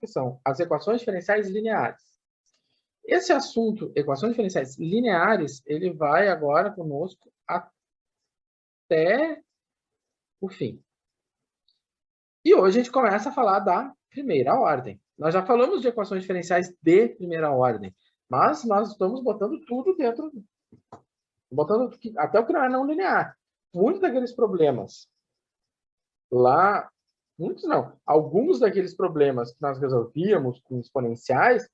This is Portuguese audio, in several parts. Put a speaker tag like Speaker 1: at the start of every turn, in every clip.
Speaker 1: que são as equações diferenciais lineares. Esse assunto, equações diferenciais lineares, ele vai agora conosco até o fim. E hoje a gente começa a falar da primeira ordem. Nós já falamos de equações diferenciais de primeira ordem, mas nós estamos botando tudo dentro, botando até o que não é não linear. Muitos daqueles problemas lá, muitos não, alguns daqueles problemas que nós resolvíamos com exponenciais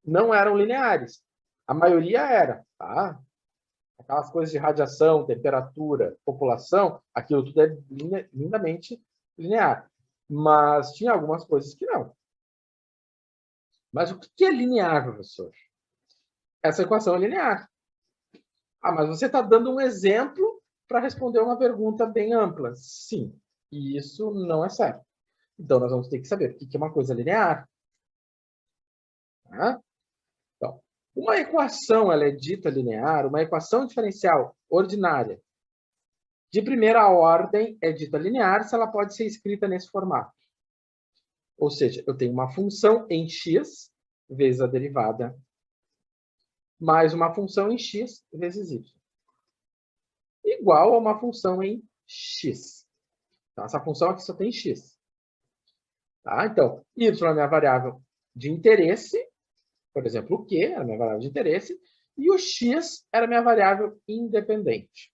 Speaker 1: não eram lineares. A maioria era, tá? Aquelas coisas de radiação, temperatura, população, aquilo tudo é lindamente linear. Mas tinha algumas coisas que não. Mas o que é linear, professor? Essa equação é linear. Ah, mas você está dando um exemplo para responder uma pergunta bem ampla. Sim, e isso não é certo. Então, nós vamos ter que saber o que é uma coisa linear. Tá? Então, uma equação ela é dita linear, uma equação diferencial ordinária de primeira ordem é dita linear se ela pode ser escrita nesse formato. Ou seja, eu tenho uma função em x vezes a derivada mais uma função em x vezes y. Igual a uma função em x. Então, essa função aqui só tem x. Tá? Então, y é a minha variável de interesse, por exemplo, o q era a minha variável de interesse, e o x era a minha variável independente.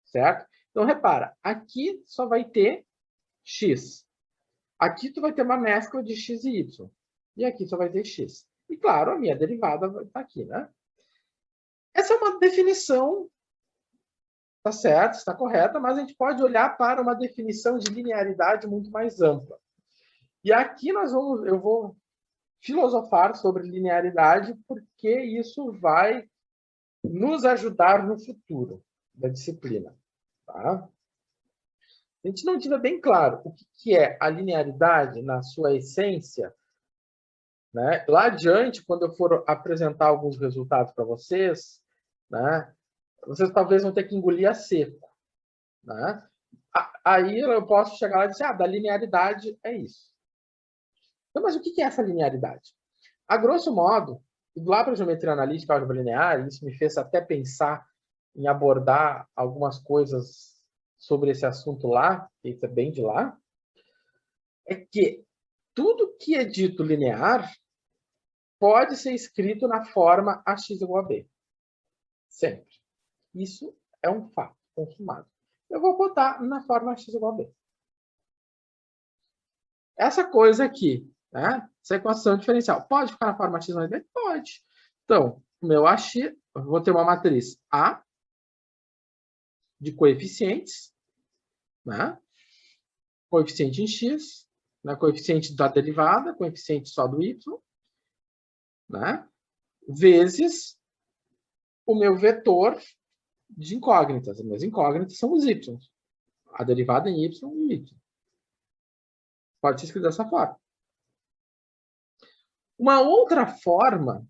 Speaker 1: Certo? Então, repara, aqui só vai ter x. Aqui tu vai ter uma mescla de x e y. E aqui só vai ter x. E, claro, a minha derivada vai estar aqui, né? Essa é uma definição, tá certo, está correta, mas a gente pode olhar para uma definição de linearidade muito mais ampla. E aqui eu vou filosofar sobre linearidade, porque isso vai nos ajudar no futuro da disciplina. Tá? Se a gente não tiver bem claro o que é a linearidade na sua essência, né? Lá adiante, quando eu for apresentar alguns resultados para vocês, né? Vocês talvez vão ter que engolir a seco. Né? Aí eu posso chegar lá e dizer, da linearidade é isso. Então, mas o que é essa linearidade? A grosso modo, lá para a geometria analítica, álgebra linear, isso me fez até pensar em abordar algumas coisas sobre esse assunto lá, que isso é bem de lá, é que tudo que é dito linear pode ser escrito na forma ax igual a b. Sempre. Isso é um fato consumado. Eu vou botar na forma ax igual a b. Essa coisa aqui, né? Essa equação diferencial, pode ficar na forma x mais b? Pode. Então, o meu ax, eu vou ter uma matriz A de coeficientes, né? Coeficiente em x, né? Coeficiente da derivada, coeficiente só do y, né? Vezes o meu vetor de incógnitas. As minhas incógnitas são os y. A derivada em y e y. Pode ser escrito dessa forma. Uma outra forma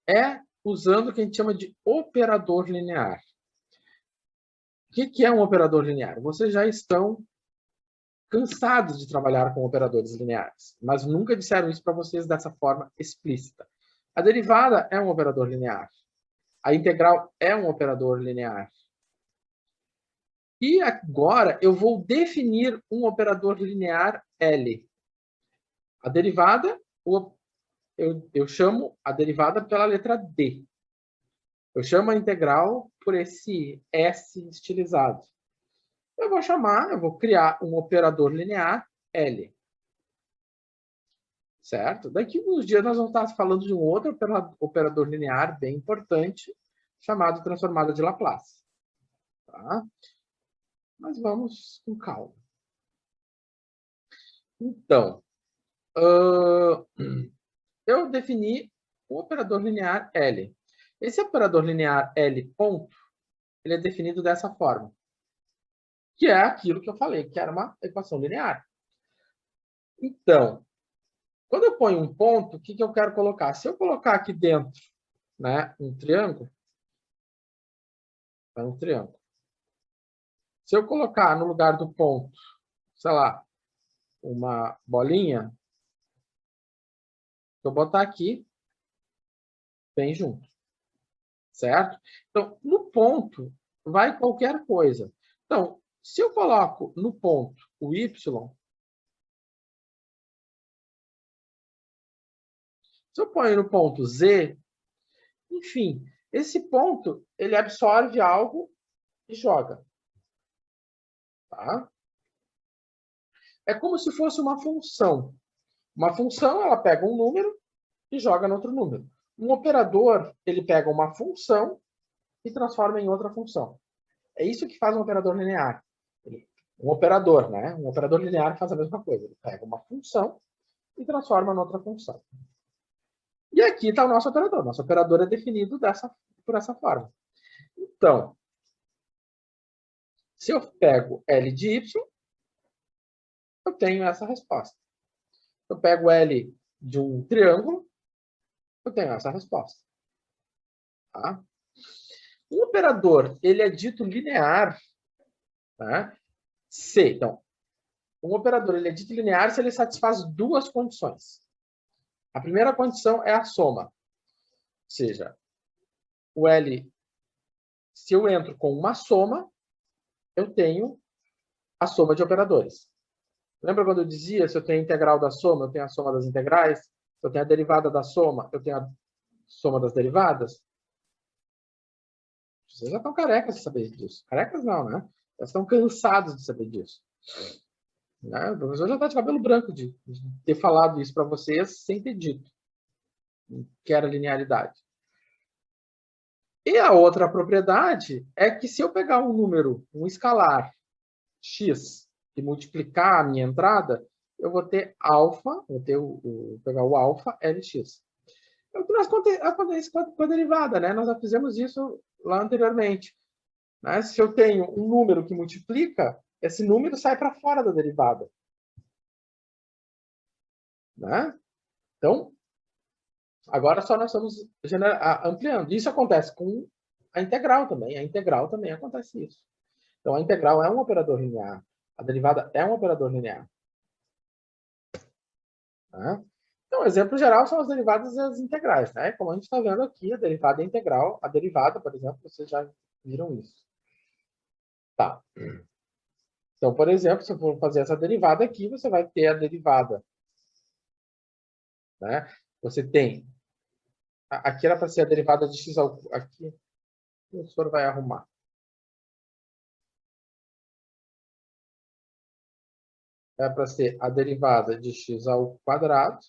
Speaker 1: é usando o que a gente chama de operador linear. O que é um operador linear? Vocês já estão cansados de trabalhar com operadores lineares, mas nunca disseram isso para vocês dessa forma explícita. A derivada é um operador linear. A integral é um operador linear. E agora eu vou definir um linear L. A derivada, eu chamo a derivada pela letra D. Eu chamo a integral por esse S estilizado. Eu vou criar um operador linear L. Certo? Daqui a uns dias nós vamos estar falando de um outro operador linear bem importante, chamado transformada de Laplace. Tá? Mas vamos com calma. Então, eu defini o operador linear L. Esse operador linear L ponto, ele é definido dessa forma, que é aquilo que eu falei, que era uma equação linear. Então, quando eu ponho um ponto, o que eu quero colocar? Se eu colocar aqui dentro, né, um triângulo, é um triângulo. Se eu colocar no lugar do ponto, sei lá, uma bolinha, Se eu botar aqui, vem junto. Certo? Então, no ponto, vai qualquer coisa. Então, se eu coloco no ponto o y, se eu ponho no ponto z, enfim, esse ponto, ele absorve algo e joga. Tá? É como se fosse uma função. Uma função, ela pega um número e joga no outro número. Um operador, ele pega uma função e transforma em outra função. É isso que faz um operador linear. Um operador, né? Um operador linear faz a mesma coisa. Ele pega uma função e transforma em outra função. E aqui está o nosso operador. Nosso operador é definido por essa forma. Então, se eu pego L de Y, eu tenho essa resposta. Eu pego L de um triângulo, eu tenho essa resposta. Tá? Um operador, ele é dito linear, tá? Se, então, um operador ele é dito linear se ele satisfaz duas condições. A primeira condição é a soma. Ou seja, o L, se eu entro com uma soma, eu tenho a soma de operadores. Lembra quando eu dizia, se eu tenho a integral da soma, eu tenho a soma das integrais? Se eu tenho a derivada da soma, eu tenho a soma das derivadas? Vocês já estão carecas de saber disso. Carecas não, né? Já estão cansados de saber disso. Né? O professor já está de cabelo branco de ter falado isso para vocês sem ter dito que era linearidade. E a outra propriedade é que se eu pegar um número, um escalar, x, e multiplicar a minha entrada, eu vou ter alfa, pegar o alfa Lx. É o que acontece com a derivada, né? Nós já fizemos isso lá anteriormente. Né? Se eu tenho um número que multiplica, esse número sai para fora da derivada. Né? Então, agora só nós estamos ampliando. Isso acontece com a integral também. A integral também acontece isso. Então, a integral é um operador linear. A derivada é um operador linear. Tá? Então, exemplo geral são as derivadas e as integrais. Né? Como a gente está vendo aqui, a derivada é integral. A derivada, por exemplo, vocês já viram isso. Tá. Então, por exemplo, se eu for fazer essa derivada aqui, você vai ter a derivada. Né? Você tem... Aqui era para ser a derivada de x ao... Aqui, o professor vai arrumar. É para ser a derivada de x ao quadrado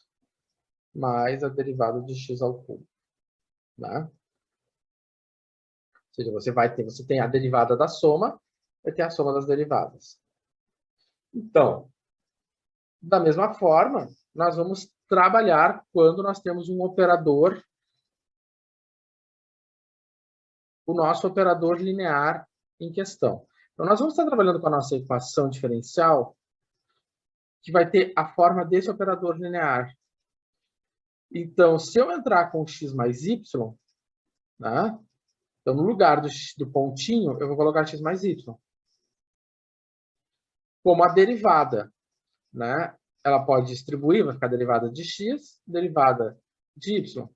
Speaker 1: mais a derivada de x ao cubo. Né? Ou seja, você tem a derivada da soma, vai ter a soma das derivadas. Então, da mesma forma, nós vamos trabalhar quando nós temos um operador, o nosso operador linear em questão. Então, nós vamos estar trabalhando com a nossa equação diferencial, que vai ter a forma desse operador linear. Então, se eu entrar com x mais y, né? Então, no lugar do pontinho, eu vou colocar x mais y. Como a derivada, né? Ela pode distribuir, vai ficar derivada de x, derivada de y.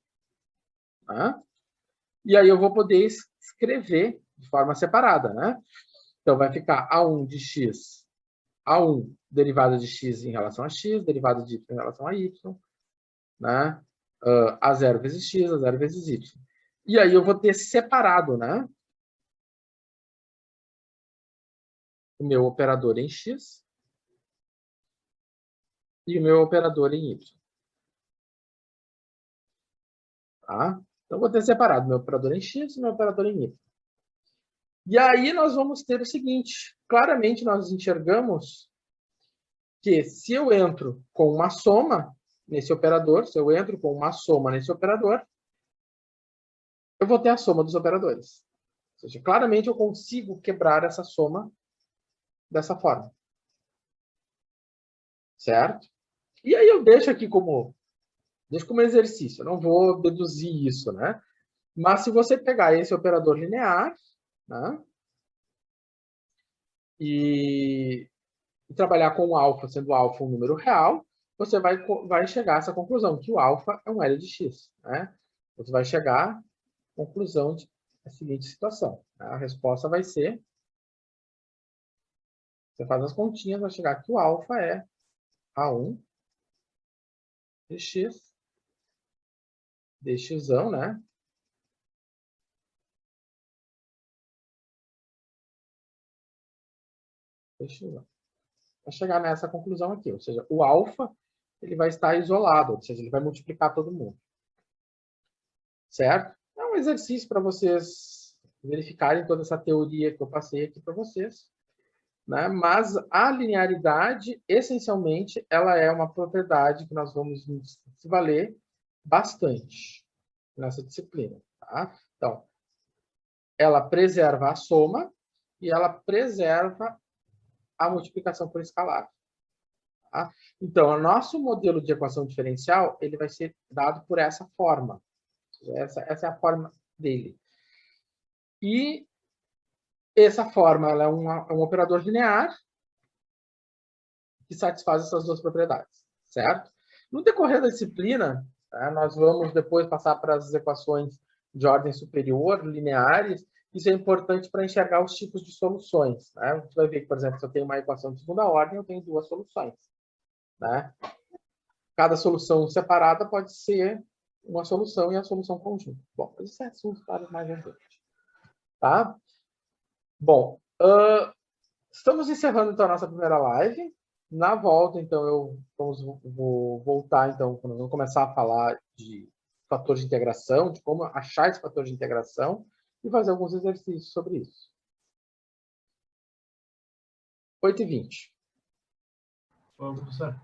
Speaker 1: Né? E aí eu vou poder escrever de forma separada. Né? Então, vai ficar a1 de x, a1 derivada de x em relação a x, derivada de y em relação a y. Né? A0 vezes x, A0 vezes y. E aí eu vou ter separado, né? O meu operador em x e o meu operador em y. Tá? Então, vou ter separado meu operador em x e meu operador em y. E aí nós vamos ter o seguinte, claramente nós enxergamos que se eu entro com uma soma nesse operador, se eu entro com uma soma nesse operador, eu vou ter a soma dos operadores. Ou seja, claramente eu consigo quebrar essa soma dessa forma. Certo? E aí eu deixo aqui como exercício, eu não vou deduzir isso, né? Mas se você pegar esse operador linear, né? E trabalhar com o alfa, sendo alfa um número real, você vai chegar a essa conclusão, que o alfa é um L de x. Né? Você vai chegar à conclusão da seguinte situação. A resposta vai ser, você faz as continhas, vai chegar que o alfa é A1 dx, dxão, né? Dxão. Vai chegar nessa conclusão aqui, ou seja, o alfa ele vai estar isolado, ou seja, ele vai multiplicar todo mundo. Certo? É um exercício para vocês verificarem toda essa teoria que eu passei aqui para vocês. Né? Mas a linearidade, essencialmente, ela é uma propriedade que nós vamos se valer bastante nessa disciplina. Tá? Então, ela preserva a soma e ela preserva a multiplicação por escalar. Tá? Então, o nosso modelo de equação diferencial ele vai ser dado por essa forma. Essa é a forma dele. E essa forma ela é um operador linear que satisfaz essas duas propriedades, certo? No decorrer da disciplina, tá, nós vamos depois passar para as equações de ordem superior, lineares. Isso é importante para enxergar os tipos de soluções. Né? A gente vai ver que, por exemplo, se eu tenho uma equação de segunda ordem, eu tenho duas soluções. Né? Cada solução separada pode ser uma solução e a solução conjunta. Bom, isso é assunto para mais adiante. Tá? Bom, estamos encerrando então a nossa primeira live. Na volta, então, vou voltar, então, quando nós vamos começar a falar de fator de integração, de como achar esse fator de integração e fazer alguns exercícios sobre isso. 8h20.
Speaker 2: Ô, professor.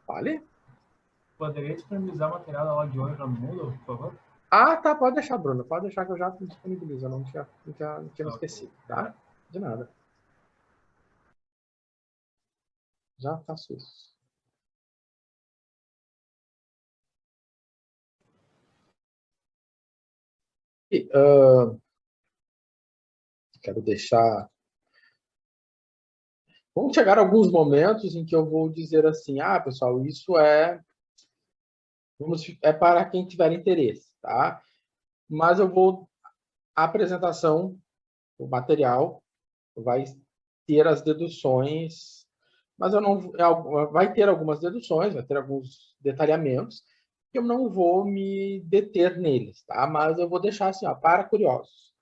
Speaker 1: Vale?
Speaker 2: Poderia disponibilizar o material da aula de hoje no Moodle, por favor?
Speaker 1: Ah, tá. Pode deixar, Bruno. Pode deixar que eu já disponibilizo. Eu não tinha me esquecido, tá? De nada. Já faço isso. E, quero deixar... Vão chegar alguns momentos em que eu vou dizer assim, pessoal, isso é para quem tiver interesse, tá? Mas eu vou... A apresentação, o material, vai ter as deduções, mas eu não... Vai ter algumas deduções, vai ter alguns detalhamentos, que eu não vou me deter neles, tá? Mas eu vou deixar assim, para curiosos.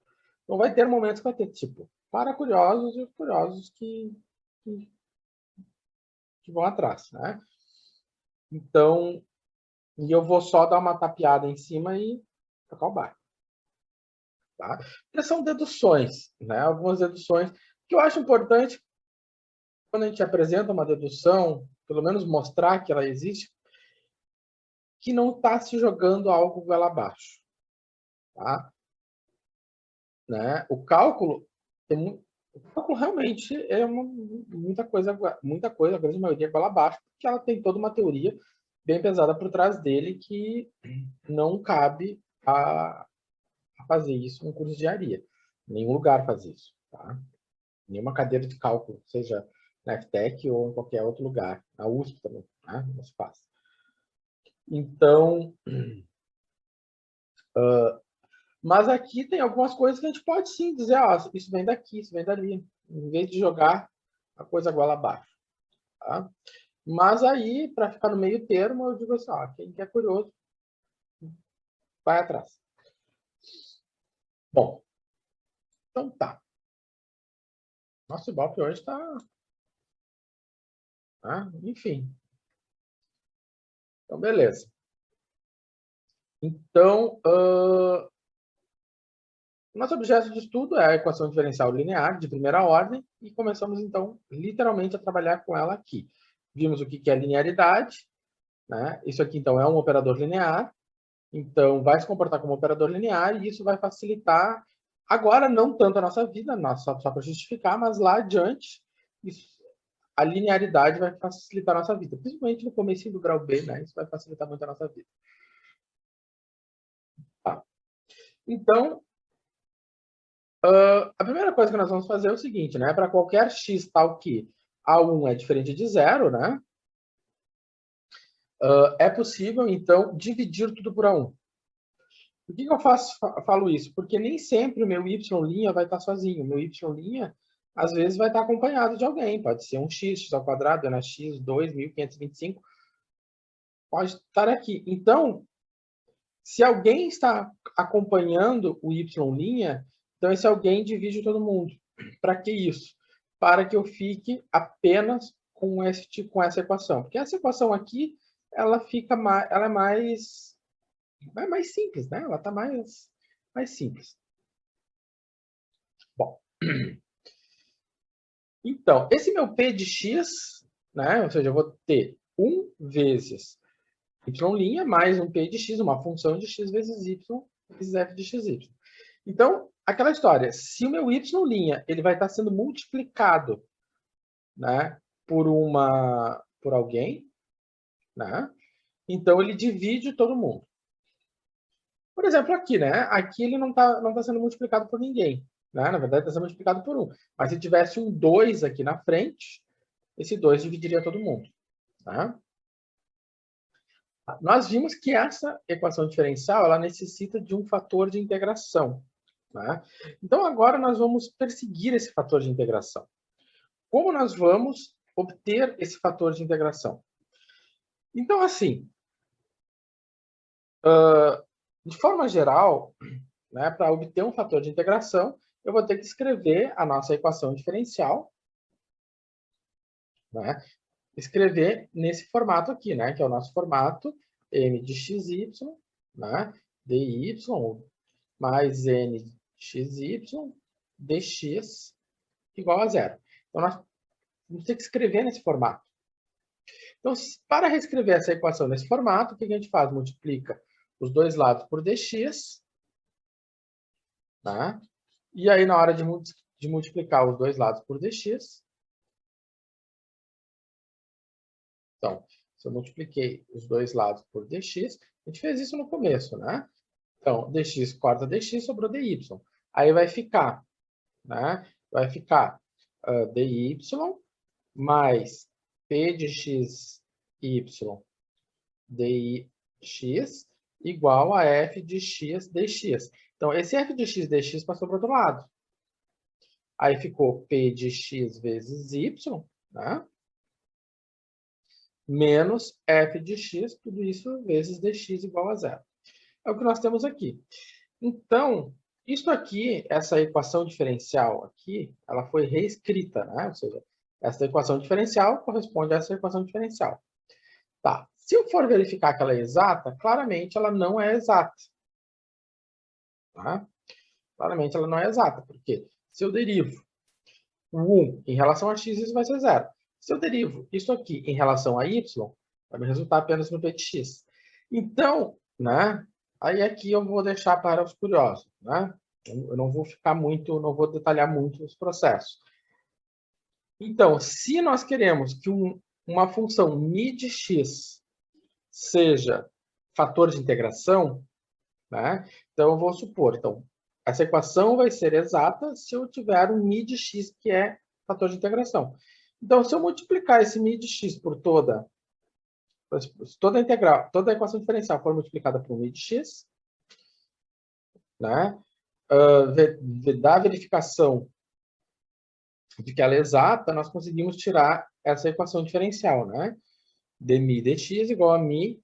Speaker 1: Então, vai ter momentos que vai ter, tipo, para curiosos e curiosos que vão atrás, né? Então, e eu vou só dar uma tapeada em cima e tocar o barco. Tá? Porque são deduções, né? Algumas deduções que eu acho importante quando a gente apresenta uma dedução, pelo menos mostrar que ela existe, que não está se jogando algo goela abaixo. Tá? Né? O cálculo realmente é muita coisa, a grande maioria é goela abaixo, porque ela tem toda uma teoria bem pesada por trás dele que não cabe a fazer isso no curso de engenharia. Nenhum lugar faz isso. Tá? Nenhuma cadeira de cálculo, seja na FTEC ou em qualquer outro lugar. Na USP também, tá? Não se faz. Então, mas aqui tem algumas coisas que a gente pode sim dizer, isso vem daqui, isso vem dali, em vez de jogar a coisa goela abaixo. Tá? Mas aí, para ficar no meio termo, eu digo assim, quem é curioso, vai atrás. Bom, então tá. Nosso Ibope hoje está... enfim. Então, beleza. Então, nosso objeto de estudo é a equação diferencial linear de primeira ordem e começamos, então, literalmente a trabalhar com ela aqui. Vimos o que é linearidade, né? Isso aqui, então, é um operador linear, então vai se comportar como operador linear e isso vai facilitar, agora não tanto a nossa vida, só para justificar, mas lá adiante, a linearidade vai facilitar a nossa vida, principalmente no começo do grau B, né? Isso vai facilitar muito a nossa vida. Tá. Então, a primeira coisa que nós vamos fazer é o seguinte, né? Para qualquer x tal que A1 é diferente de zero, né? é possível, então, dividir tudo por A1. Por que eu falo isso? Porque nem sempre o meu y' vai estar sozinho. O meu y', às vezes, vai estar acompanhado de alguém. Pode ser um x ao quadrado, né? x 2.525, pode estar aqui. Então, se alguém está acompanhando o y', então esse alguém divide todo mundo. Para que isso? Para que eu fique apenas com essa equação. Porque essa equação aqui, ela é mais simples, né? Ela está mais simples. Bom, então, esse meu p de x, né? Ou seja, eu vou ter 1 vezes y' mais um p de x, uma função de x vezes y, vezes f de xy. Então, aquela história, se o meu y' ele vai estar sendo multiplicado, né, por alguém, né? Então ele divide todo mundo. Por exemplo, aqui, né? Aqui ele não tá sendo multiplicado por ninguém, né? Na verdade, está sendo multiplicado por 1. Mas se tivesse um 2 aqui na frente, esse 2 dividiria todo mundo, tá? Nós vimos que essa equação diferencial ela necessita de um fator de integração, né? Então, agora nós vamos perseguir esse fator de integração. Como nós vamos obter esse fator de integração? Então, assim, de forma geral, né, para obter um fator de integração, eu vou ter que escrever a nossa equação diferencial, né? Escrever nesse formato aqui, né, que é o nosso formato m de xy, né, dy mais n de xy dx igual a zero. Então, nós vamos ter que escrever nesse formato. Então, para reescrever essa equação nesse formato, o que a gente faz? Multiplica os dois lados por dx, tá? E aí, na hora de multiplicar os dois lados por dx, então, se eu multipliquei os dois lados por dx, a gente fez isso no começo, né? Então, dx corta dx, sobrou dy. Aí vai ficar, né? Vai ficar dy mais p de xy dx igual a f de x dx. Então, esse f de x dx passou para o outro lado. Aí ficou p de x vezes y, né? Menos f de x, tudo isso vezes dx igual a zero. É o que nós temos aqui. Então, isso aqui, essa equação diferencial aqui, ela foi reescrita, né? Ou seja, essa equação diferencial corresponde a essa equação diferencial. Tá. Se eu for verificar que ela é exata, claramente ela não é exata. Tá? Claramente ela não é exata, porque se eu derivo o 1 em relação a x, isso vai ser zero. Se eu derivo isso aqui em relação a y, vai me resultar apenas no p de x. Então, né, aí aqui eu vou deixar para os curiosos, né? Eu não vou ficar muito, não vou detalhar muito os processos. Então, se nós queremos que uma função mi de x seja fator de integração, né? Então eu vou supor, então, essa equação vai ser exata se eu tiver um mi de x que é fator de integração. Então, se eu multiplicar esse mi de x por toda a equação diferencial for multiplicada por mi de x, né? Da verificação de que ela é exata, nós conseguimos tirar essa equação diferencial, né? dmi dx igual a mi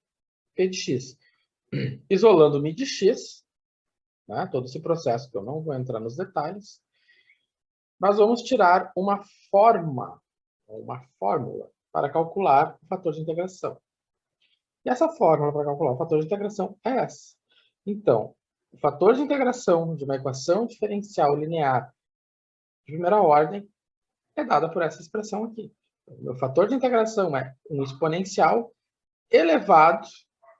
Speaker 1: p de x. Isolando mi de x, né? Todo esse processo que eu não vou entrar nos detalhes, nós vamos tirar uma fórmula para calcular o fator de integração. E essa fórmula para calcular o fator de integração é essa. Então, o fator de integração de uma equação diferencial linear de primeira ordem é dada por essa expressão aqui. O meu fator de integração é um exponencial elevado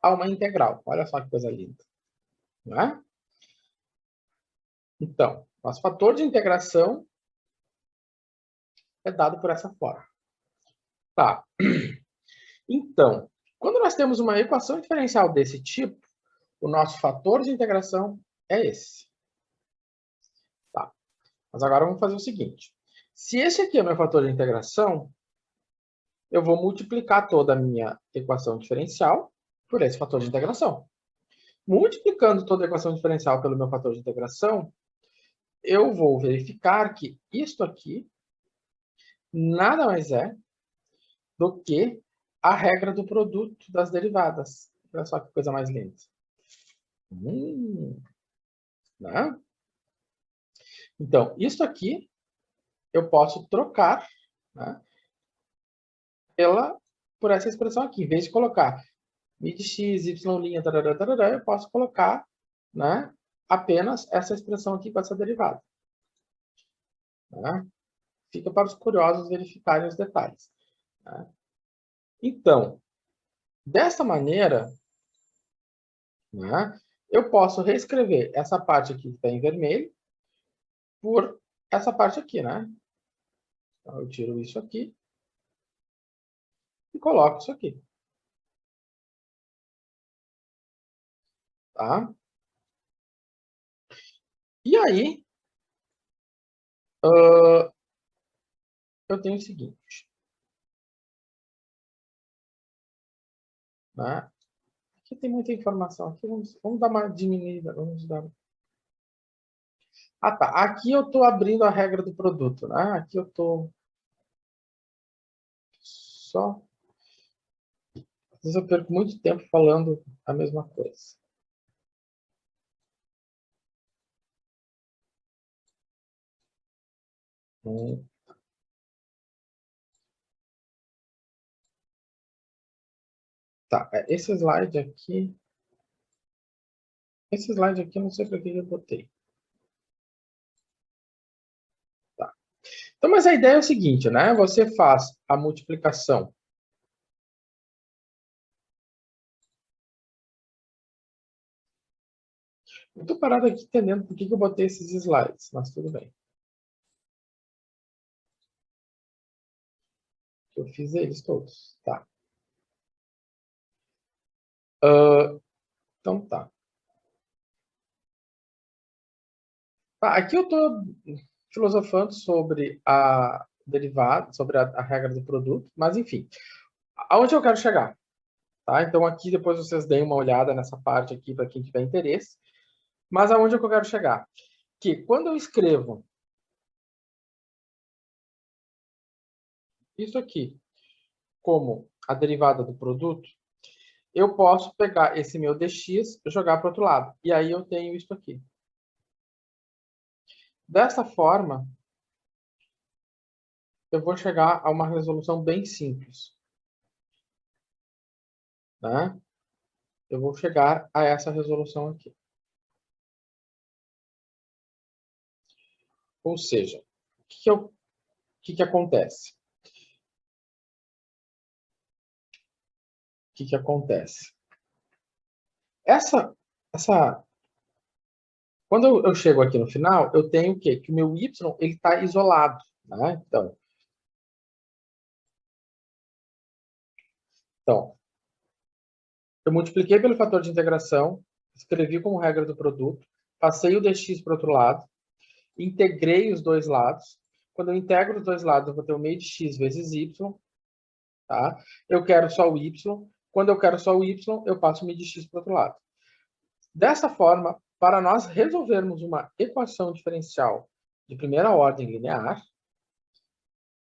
Speaker 1: a uma integral. Olha só que coisa linda. Não é? Então, nosso fator de integração é dado por essa forma. Tá. Então, quando nós temos uma equação diferencial desse tipo, o nosso fator de integração é esse. Tá. Mas agora vamos fazer o seguinte. Se esse aqui é o meu fator de integração, eu vou multiplicar toda a minha equação diferencial por esse fator de integração. Multiplicando toda a equação diferencial pelo meu fator de integração, eu vou verificar que isto aqui nada mais é do que a regra do produto das derivadas. Olha só que coisa mais linda. Né? Então, isso aqui eu posso trocar, né, por essa expressão aqui. Em vez de colocar mi de x, y', tarará, tarará, eu posso colocar, né, apenas essa expressão aqui com essa derivada. Né? Fica para os curiosos verificarem os detalhes. Né? Então, dessa maneira, né, eu posso reescrever essa parte aqui que está em vermelho por essa parte aqui, né? Então, eu tiro isso aqui e coloco isso aqui. Tá? E aí, eu tenho o seguinte. Né? Aqui tem muita informação. Aqui vamos dar uma diminuída. Vamos dar... Ah, tá. Aqui eu estou abrindo a regra do produto. Né? Aqui eu estou só... Às vezes eu perco muito tempo falando a mesma coisa. Tá, esse slide aqui... Esse slide aqui eu não sei para que eu botei. Tá. Então, mas a ideia é o seguinte, né? Você faz a multiplicação. Eu estou parado aqui entendendo por que eu botei esses slides, mas tudo bem. Eu fiz eles todos, tá. Então tá. Aqui eu estou filosofando sobre a derivada, sobre a regra do produto, mas enfim, aonde eu quero chegar? Tá? Então aqui depois vocês deem uma olhada nessa parte aqui para quem tiver interesse, mas aonde eu quero chegar? Que quando eu escrevo isso aqui como a derivada do produto, eu posso pegar esse meu dx e jogar para o outro lado, e aí eu tenho isso aqui. Dessa forma, eu vou chegar a uma resolução bem simples. Né? Eu vou chegar a essa resolução aqui. Ou seja, o que acontece? O que acontece? Quando eu chego aqui no final, eu tenho o quê? Que o meu y está isolado. Né? Então, eu multipliquei pelo fator de integração, escrevi como regra do produto, passei o dx para o outro lado, integrei os dois lados. Quando eu integro os dois lados, eu vou ter o meio de x vezes y. Tá? Eu quero só o y. Quando eu quero só o y, eu passo o meio de x para o outro lado. Dessa forma, para nós resolvermos uma equação diferencial de primeira ordem linear,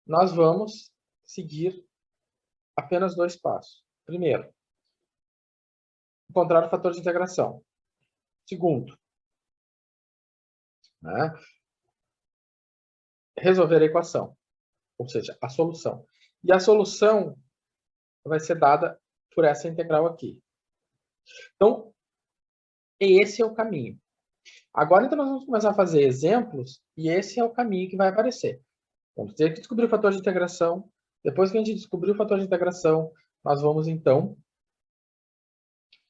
Speaker 1: nós vamos seguir apenas dois passos. Primeiro, encontrar o fator de integração. Segundo, né, resolver a equação, ou seja, a solução. E a solução vai ser dada por essa integral aqui. Então, esse é o caminho. Agora, então, nós vamos começar a fazer exemplos, e esse é o caminho que vai aparecer. Vamos ter que descobrir o fator de integração. Depois que a gente descobrir o fator de integração, nós vamos, então,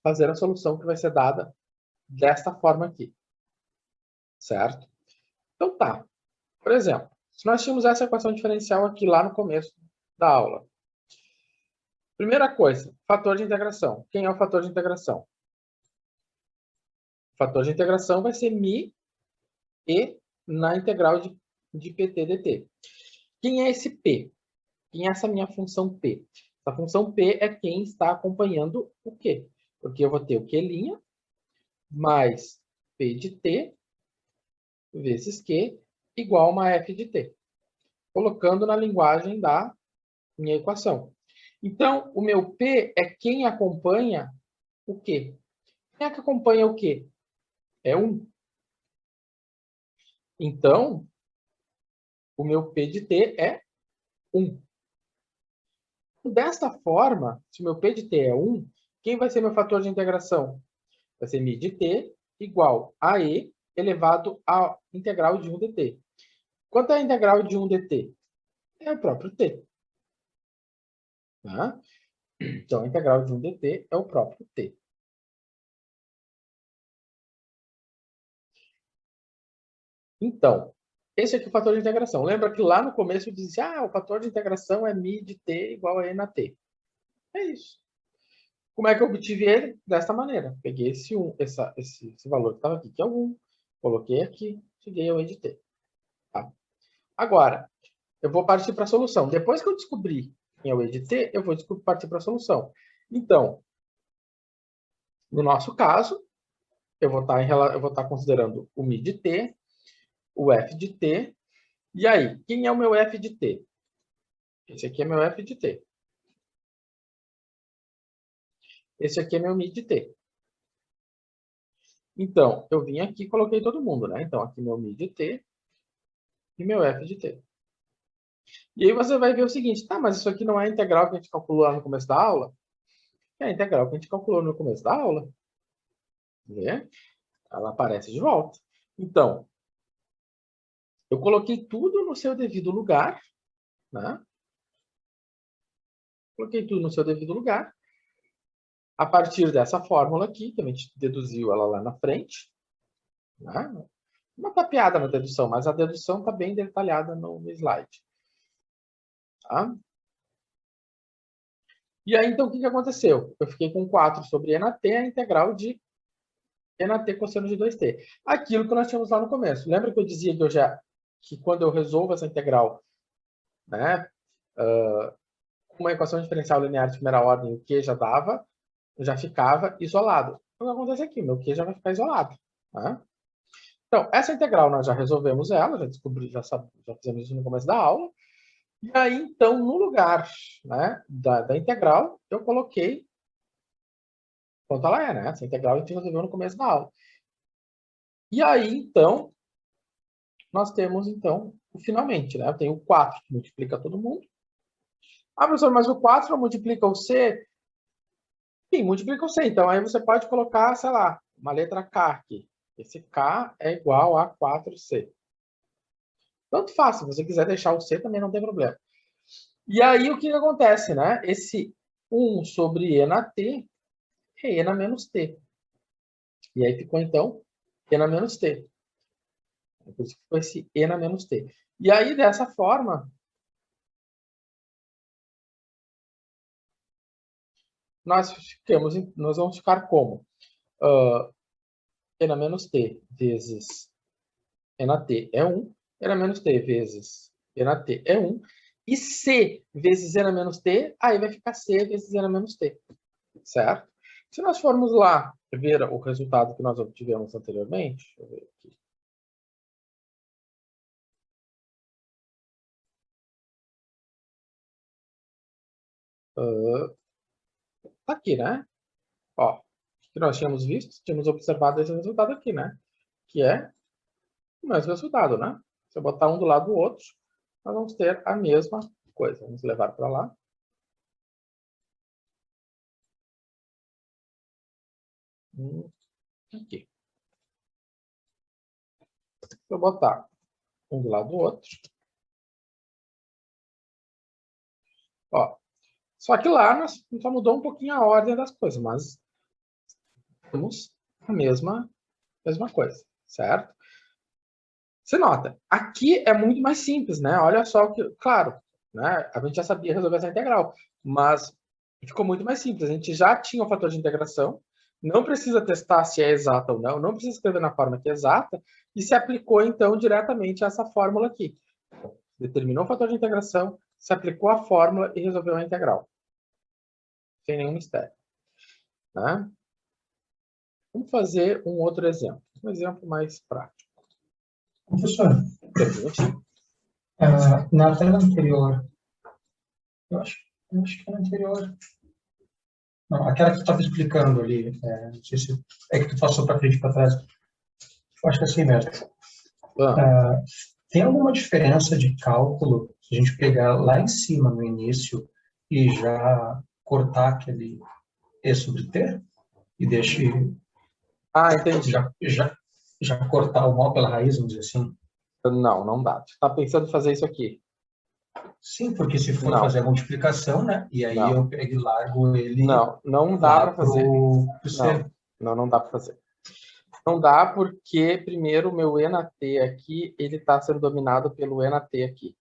Speaker 1: fazer a solução que vai ser dada desta forma aqui. Certo? Então, tá. Por exemplo, se nós tínhamos essa equação diferencial aqui lá no começo da aula. Primeira coisa, fator de integração. Quem é o fator de integração? O fator de integração vai ser μ e na integral de pt dt. Quem é esse P? Quem é essa minha função P? Essa função P é quem está acompanhando o Q. Porque eu vou ter o Q' mais P de T vezes Q igual a uma F de T. Colocando na linguagem da minha equação. Então, o meu P é quem acompanha o Q. Quem é que acompanha o Q? É 1. Então, o meu P de T é 1. Desta forma, se o meu P de T é 1, quem vai ser meu fator de integração? Vai ser μ de T igual a E elevado à integral de 1 dt. Quanto é a integral de 1 dt? É o próprio T. Tá? Então, a integral de 1 dt é o próprio T. Então, esse aqui é o fator de integração. Lembra que lá no começo eu dizia, o fator de integração é μ de t igual a E na t. É isso. Como é que eu obtive ele? Desta maneira. Peguei esse valor que estava aqui, que é o 1, coloquei aqui, cheguei ao E de t. Tá? Agora, eu vou partir para a solução. Depois que eu descobri quem é o E de t, eu vou partir para a solução. Então, no nosso caso, eu vou estar considerando o μ de t, o f de t. E aí, quem é o meu f de t? Esse aqui é meu f de t. Esse aqui é meu μ de t. Então, eu vim aqui e coloquei todo mundo, né? Então, aqui meu μ de t e meu f de t. E aí você vai ver o seguinte, tá, mas isso aqui não é a integral que a gente calculou lá no começo da aula? É a integral que a gente calculou no começo da aula. Vê? Ela aparece de volta. Então, eu coloquei tudo no seu devido lugar, né? Coloquei tudo no seu devido lugar. A partir dessa fórmula aqui, que a gente deduziu ela lá na frente, né? Uma tapeada na dedução, mas a dedução está bem detalhada no slide. Tá? E aí, então, o que aconteceu? Eu fiquei com 4 sobre E na t, a integral de E na t cosseno de 2t. Aquilo que nós tínhamos lá no começo. Lembra que eu dizia que quando eu resolvo essa integral, né, com uma equação diferencial linear de primeira ordem, o Q já ficava isolado. Então, o que acontece aqui? Meu Q já vai ficar isolado. Tá? Então, essa integral nós já resolvemos ela, já fizemos isso no começo da aula. E aí, então, no lugar, né, da integral, eu coloquei quanto ela é, né? Essa integral a gente resolveu no começo da aula. E aí, então, nós temos, então, o finalmente, né? Eu tenho o 4 que multiplica todo mundo. Ah, professor, mas o 4 multiplica o C? Sim, multiplica o C. Então, aí você pode colocar, sei lá, uma letra K aqui. Esse K é igual a 4C. Tanto faz, se você quiser deixar o C, também não tem problema. E aí, o que acontece, né? Esse 1 sobre E na T é E na menos T. E aí ficou, então, E na menos T. Por isso que ficou esse E na menos T. E aí, dessa forma, nós vamos ficar como? E na menos T vezes E na T é 1. E na menos T vezes E na T é 1. E C vezes E na menos T, aí vai ficar C vezes E na menos T. Certo? Se nós formos lá ver o resultado que nós obtivemos anteriormente, deixa eu ver aqui. Tá aqui, né? Ó, o que nós tínhamos visto, tínhamos observado esse resultado aqui, né? Que é o mesmo resultado, né? Se eu botar um do lado do outro, nós vamos ter a mesma coisa. Vamos levar para lá. Aqui. Se eu botar um do lado do outro. Ó, só que lá nós só mudou um pouquinho a ordem das coisas, mas temos a mesma coisa, certo? Você nota, aqui é muito mais simples, né? Olha só que, claro, né? A gente já sabia resolver essa integral, mas ficou muito mais simples. A gente já tinha o fator de integração, não precisa testar se é exata ou não, não precisa escrever na forma que é exata, e se aplicou, então, diretamente a essa fórmula aqui. Determinou o fator de integração, se aplicou a fórmula e resolveu a integral. Sem nenhum mistério. Né? Vamos fazer um outro exemplo. Um exemplo mais prático.
Speaker 3: Professor,
Speaker 1: Pergunte.
Speaker 3: na tela anterior, eu acho que na anterior, não, aquela que tu estava explicando ali, não sei se é que tu passou para frente e para trás, eu acho que é assim mesmo. Tem alguma diferença de cálculo se a gente pegar lá em cima, no início, e já cortar aquele E sobre T? E deixe
Speaker 1: Entendi.
Speaker 3: já cortar o mal pela raiz, vamos dizer assim?
Speaker 1: Não, não dá. Você está pensando em fazer isso aqui?
Speaker 3: Sim, porque se for
Speaker 1: Não.
Speaker 3: fazer a multiplicação, né? E aí
Speaker 1: Não.
Speaker 3: eu pego e largo ele
Speaker 1: Não dá para fazer.
Speaker 3: pro C.
Speaker 1: Não dá para fazer. Não dá porque, primeiro, o meu E na T aqui, ele está sendo dominado pelo E na T aqui,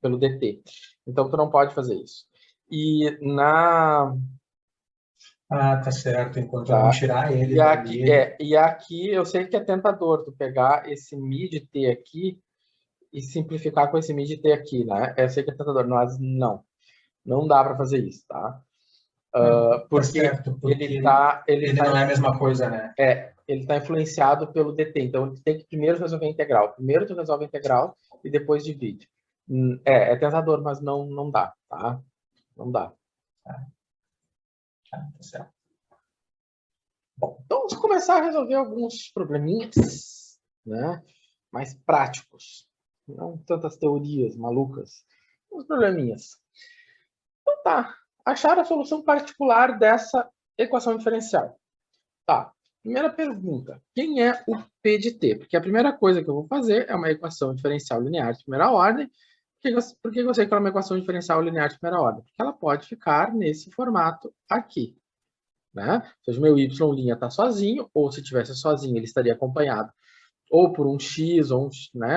Speaker 1: pelo DT. Então, tu não pode fazer isso. E na...
Speaker 3: Tá certo. Enquanto eu não tirar ele
Speaker 1: e aqui,
Speaker 3: dali...
Speaker 1: e aqui eu sei que é tentador tu pegar esse mid T aqui e simplificar com esse mid T aqui, né? Eu sei que é tentador, mas não. Não dá para fazer isso, tá? Porque,
Speaker 3: certo, porque
Speaker 1: ele
Speaker 3: não é a mesma coisa, né?
Speaker 1: Ele está influenciado pelo DT. Então, ele tem que primeiro resolver a integral. Primeiro tu resolve a integral e depois divide. É tentador, mas não dá, tá? Não dá.
Speaker 3: Tá certo.
Speaker 1: Bom, então vamos começar a resolver alguns probleminhas, né? Mais práticos. Não tantas teorias malucas. Uns probleminhas. Então tá. Achar a solução particular dessa equação diferencial. Tá. Primeira pergunta. Quem é o P de T? Porque a primeira coisa que eu vou fazer é uma equação diferencial linear de primeira ordem. Por que eu sei que ela é uma equação diferencial linear de primeira ordem? Porque ela pode ficar nesse formato aqui. Né? Ou seja, o meu y' está sozinho, ou se estivesse sozinho, ele estaria acompanhado ou por um x, ou um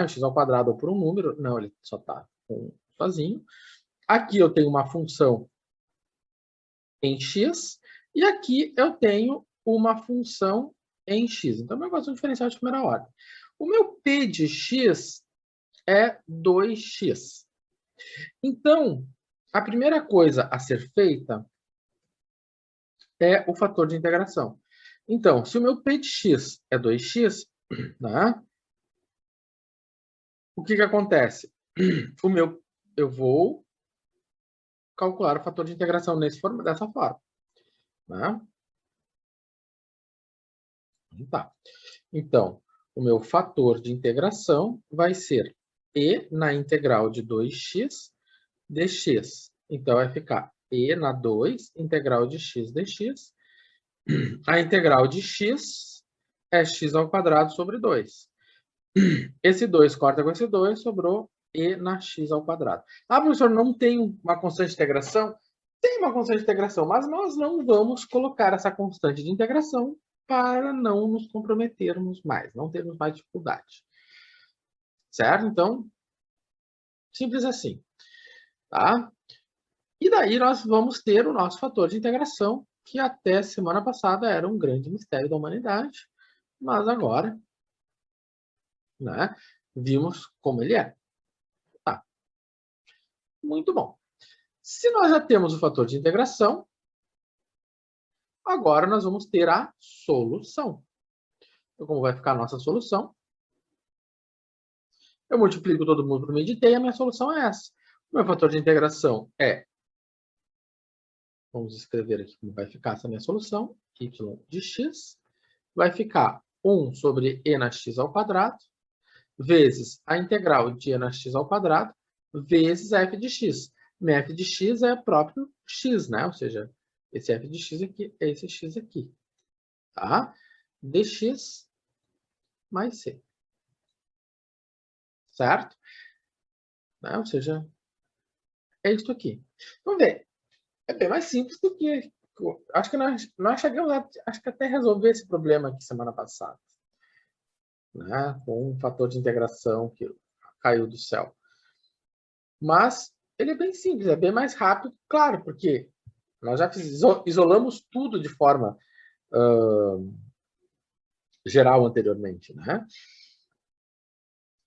Speaker 1: x ao quadrado, ou por um número. Não, ele só está sozinho. Aqui eu tenho uma função em x, e aqui eu tenho uma função em x. Então, é uma equação diferencial de primeira ordem. O meu p de x é 2x. Então, a primeira coisa a ser feita é o fator de integração. Então, se o meu p de x é 2x, né, o que acontece? Eu vou calcular o fator de integração dessa forma. Né? Tá. Então, o meu fator de integração vai ser e na integral de 2x dx. Então, vai ficar e na 2 integral de x dx. A integral de x é x ao quadrado sobre 2. Esse 2 corta com esse 2, sobrou e na x ao quadrado. Professor, não tem uma constante de integração? Tem uma constante de integração, mas nós não vamos colocar essa constante de integração para não nos comprometermos mais, não termos mais dificuldade. Certo? Então, simples assim. Tá? E daí nós vamos ter o nosso fator de integração, que até semana passada era um grande mistério da humanidade, mas agora, né, vimos como ele é. Tá. Muito bom. Se nós já temos o fator de integração, agora nós vamos ter a solução. Então, como vai ficar a nossa solução? Eu multiplico todo mundo por meio de t e a minha solução é essa. O meu fator de integração é... Vamos escrever aqui como vai ficar essa minha solução. Y de x vai ficar 1 sobre e na x ao quadrado vezes a integral de e na x ao quadrado vezes f de x. Minha f de x é próprio x, né? Ou seja, esse f de x aqui é esse x aqui. Tá? Dx mais c. Certo? Né? Ou seja, é isso aqui. Vamos ver. É bem mais simples do que... Acho que nós chegamos acho que até resolver esse problema aqui semana passada. Né? Com um fator de integração que caiu do céu. Mas ele é bem simples, é bem mais rápido, claro, porque nós já isolamos tudo de forma geral anteriormente. Né?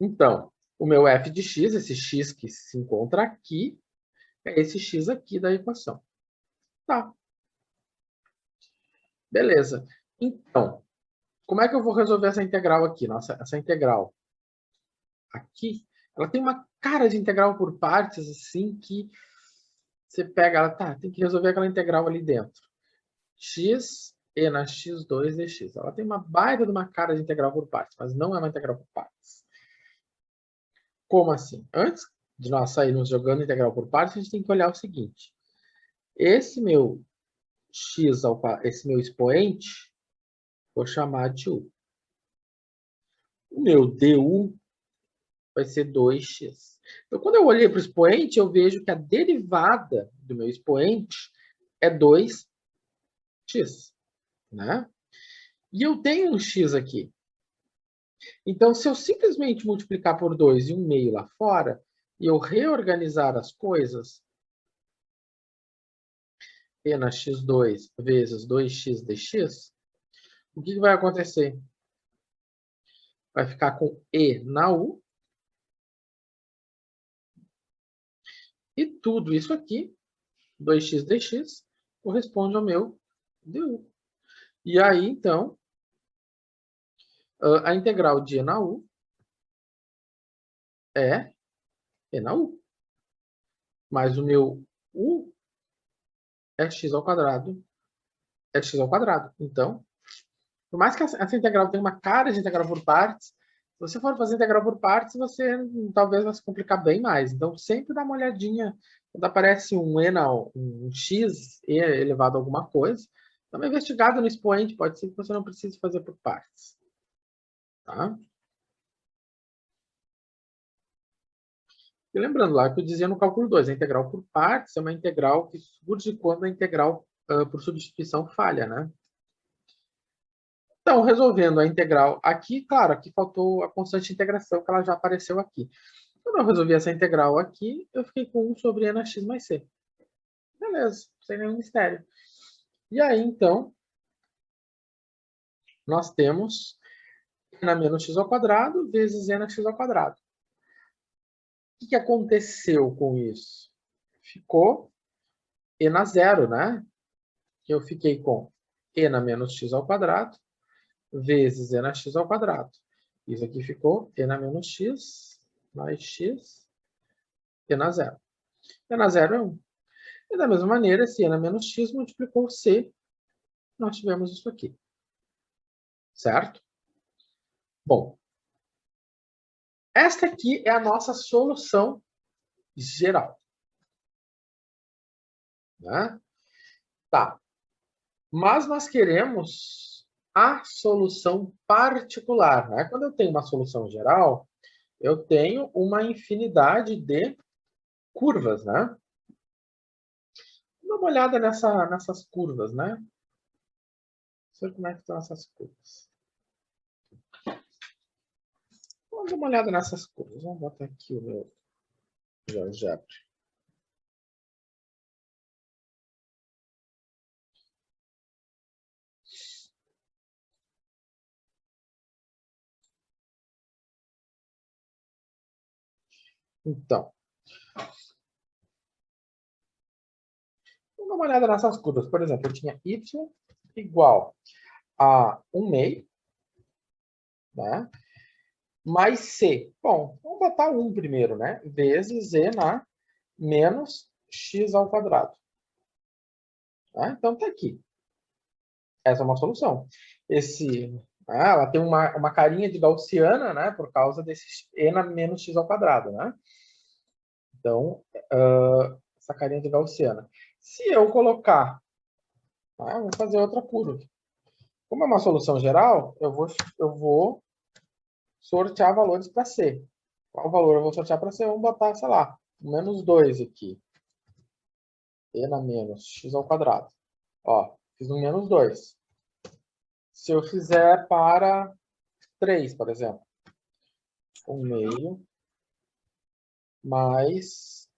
Speaker 1: Então, o meu f de x, esse x que se encontra aqui, É esse x aqui da equação. Tá. Beleza. Então, como é que eu vou resolver essa integral aqui? Nossa, essa integral aqui, ela tem uma cara de integral por partes, assim, que você pega, ela, tá, tem que resolver aquela integral ali dentro. X e na x2 dx. Ela tem uma baita de uma cara de integral por partes, mas não é uma integral por partes. Como assim? Antes de nós sairmos jogando integral por partes, a gente tem que olhar o seguinte. Esse meu x, esse meu expoente, vou chamar de u. O meu du vai ser 2x. Então, quando eu olhei para o expoente, eu vejo que a derivada do meu expoente é 2x. Né? E eu tenho um x aqui. Então, se eu simplesmente multiplicar por 2 e um meio lá fora, e eu reorganizar as coisas, e na x2 vezes 2x dx, o que vai acontecer? Vai ficar com e na u. E tudo isso aqui, 2x dx, corresponde ao meu du. E aí, então, a integral de e na u é e na u. Mas o meu u é x ao quadrado, é x ao quadrado. Então, por mais que essa integral tenha uma cara de integral por partes, se você for fazer integral por partes, você talvez vai se complicar bem mais. Então, sempre dá uma olhadinha. Quando aparece um x e elevado a alguma coisa, dá uma investigada no expoente. Pode ser que você não precise fazer por partes. Tá? E lembrando lá que eu dizia no cálculo 2, a integral por partes é uma integral que surge quando a integral por substituição falha, né? Então, resolvendo a integral aqui, claro, aqui faltou a constante de integração, que ela já apareceu aqui. Quando eu resolvi essa integral aqui, eu fiquei com 1 sobre e na x mais c. Beleza, sem nenhum mistério. E aí, então, nós temos e na menos x ao quadrado vezes e na x ao quadrado. O que aconteceu com isso? Ficou e na zero, né? Eu fiquei com e na menos x ao quadrado vezes e na x ao quadrado. Isso aqui ficou e na menos x mais x e na zero. E na zero é 1. E da mesma maneira, se e na menos x multiplicou c, nós tivemos isso aqui. Certo? Bom, esta aqui é a nossa solução geral. Né? Tá. Mas nós queremos a solução particular. Né? Quando eu tenho uma solução geral, eu tenho uma infinidade de curvas. Né? Dá uma olhada nessas curvas. Né? Deixa eu ver como é que estão essas curvas. Vamos dar uma olhada nessas curvas. Vamos botar aqui o meu GeoGebra. Então, vamos dar uma olhada nessas curvas. Por exemplo, eu tinha y igual a 1 meio, né? Mais c. Bom, vamos botar 1 primeiro, né? Vezes e na menos x ao quadrado. Tá? Então, tá aqui. Essa é uma solução. Ela tem uma carinha de gaussiana, né? Por causa desse e na menos x ao quadrado, né? Então, essa carinha de gaussiana. Se eu colocar... vamos fazer outra curva. Como é uma solução geral, eu vou sortear valores para C. Qual valor eu vou sortear para C? Vamos botar, sei lá, menos 2 aqui. E na menos x ao quadrado. Ó, fiz um menos 2. Se eu fizer para 3, por exemplo, 1 meio mais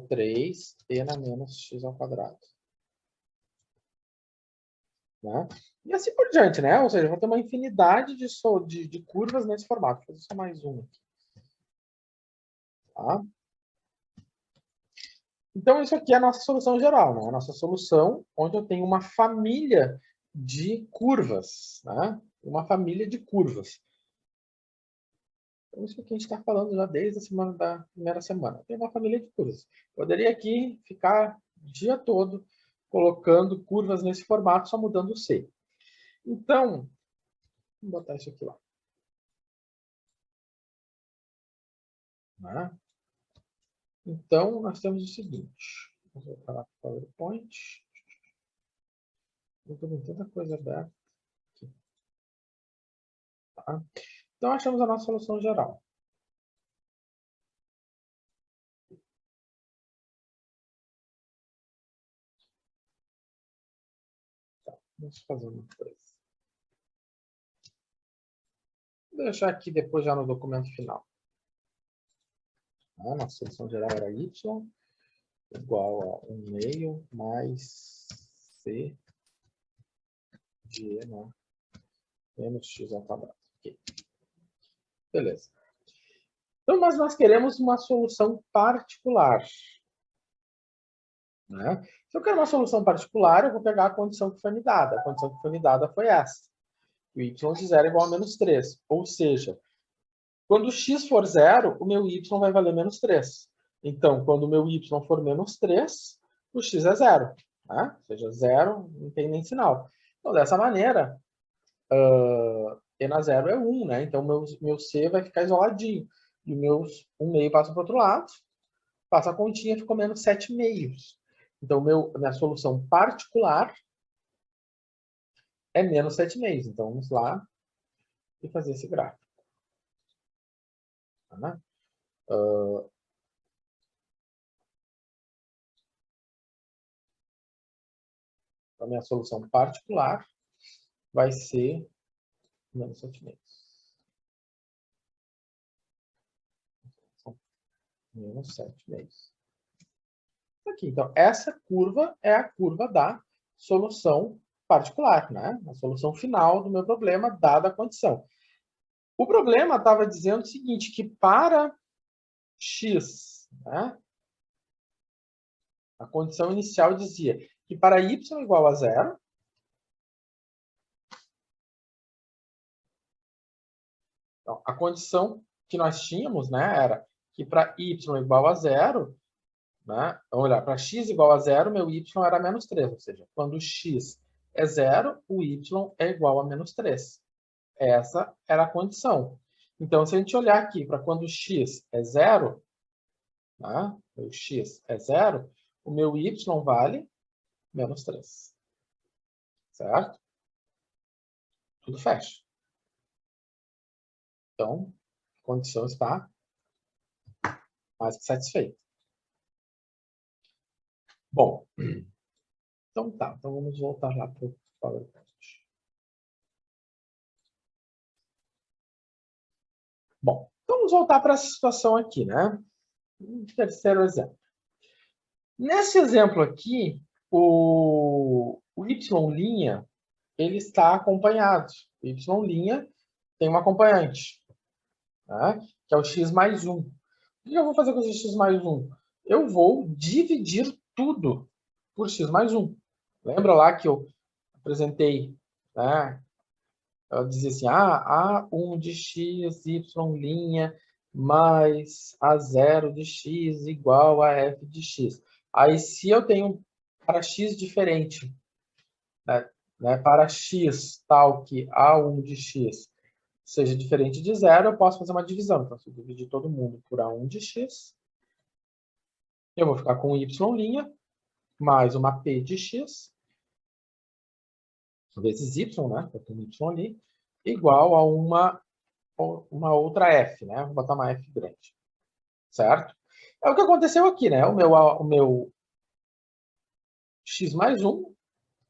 Speaker 1: 3 e na menos x ao quadrado. Né? E assim por diante, né? Ou seja, eu vou ter uma infinidade de curvas nesse formato. Vou fazer só mais um aqui. Tá? Então, isso aqui é a nossa solução geral, né? A nossa solução onde eu tenho uma família de curvas, né? Uma família de curvas. Então, isso aqui a gente está falando já desde a semana da primeira semana. Tem uma família de curvas. Poderia aqui ficar o dia todo colocando curvas nesse formato, só mudando o C. Então, vou botar isso aqui lá. Né? Então, nós temos o seguinte. Vou voltar lá para o PowerPoint. Eu estou com tanta coisa aberta aqui. Tá? Então, achamos a nossa solução geral. Tá, vamos fazer uma coisa. Vou deixar aqui depois já no documento final. A nossa solução geral era y igual a 1 meio mais c de e, né? Menos x ao quadrado. Okay. Beleza. Então, mas nós queremos uma solução particular. Né? Se eu quero uma solução particular, eu vou pegar a condição que foi me dada. A condição que foi me dada foi essa. O y de 0 é igual a menos 3. Ou seja, quando x for 0, o meu y vai valer menos 3. Então, quando o meu y for menos 3, o x é 0. Né? Ou seja, 0 não tem nem sinal. Então, dessa maneira, e na 0 é 1, né? Então, meu c vai ficar isoladinho. E o meu 1 meio passa para o outro lado. Passa a continha, ficou menos 7 meios. Então, minha solução particular é menos 7 meios. Então, vamos lá e fazer esse gráfico. Tá? A minha solução particular vai ser menos 7 meios. Menos 7 meios. Aqui, então, essa curva é a curva da solução particular, né? A solução final do meu problema, dada a condição. O problema estava dizendo o seguinte, que para x, né, a condição inicial dizia que para y igual a 0, então, a condição que nós tínhamos, né, era que para y igual a 0, né, olha, para x igual a 0, meu y era menos 3, ou seja, quando x é 0, o y é igual a menos 3. Essa era a condição. Então, se a gente olhar aqui para quando x é 0, né, o x é 0, o meu y vale menos 3. Certo? Tudo fecha. Então, a condição está mais que satisfeita. Bom, então tá. Então vamos voltar lá para o PowerPoint. Bom, então vamos voltar para essa situação aqui, né? Um terceiro exemplo. Nesse exemplo aqui, o y', ele está acompanhado. O y' tem um acompanhante, né? Que é o x mais 1. O que eu vou fazer com esse x mais 1? Eu vou dividir tudo por x mais 1. Lembra lá que eu apresentei, né? Eu dizia assim, A1 de x, y' mais A0 de x igual a f de x. Aí, se eu tenho para x diferente, né, para x tal que A1 de x seja diferente de 0, eu posso fazer uma divisão. Então, se eu dividir todo mundo por A1 de x, eu vou ficar com y' mais uma p de x, vezes y, né? Eu tenho y ali, igual a uma outra f, né? Vou botar uma f grande. Certo? É o que aconteceu aqui, né? O meu x mais 1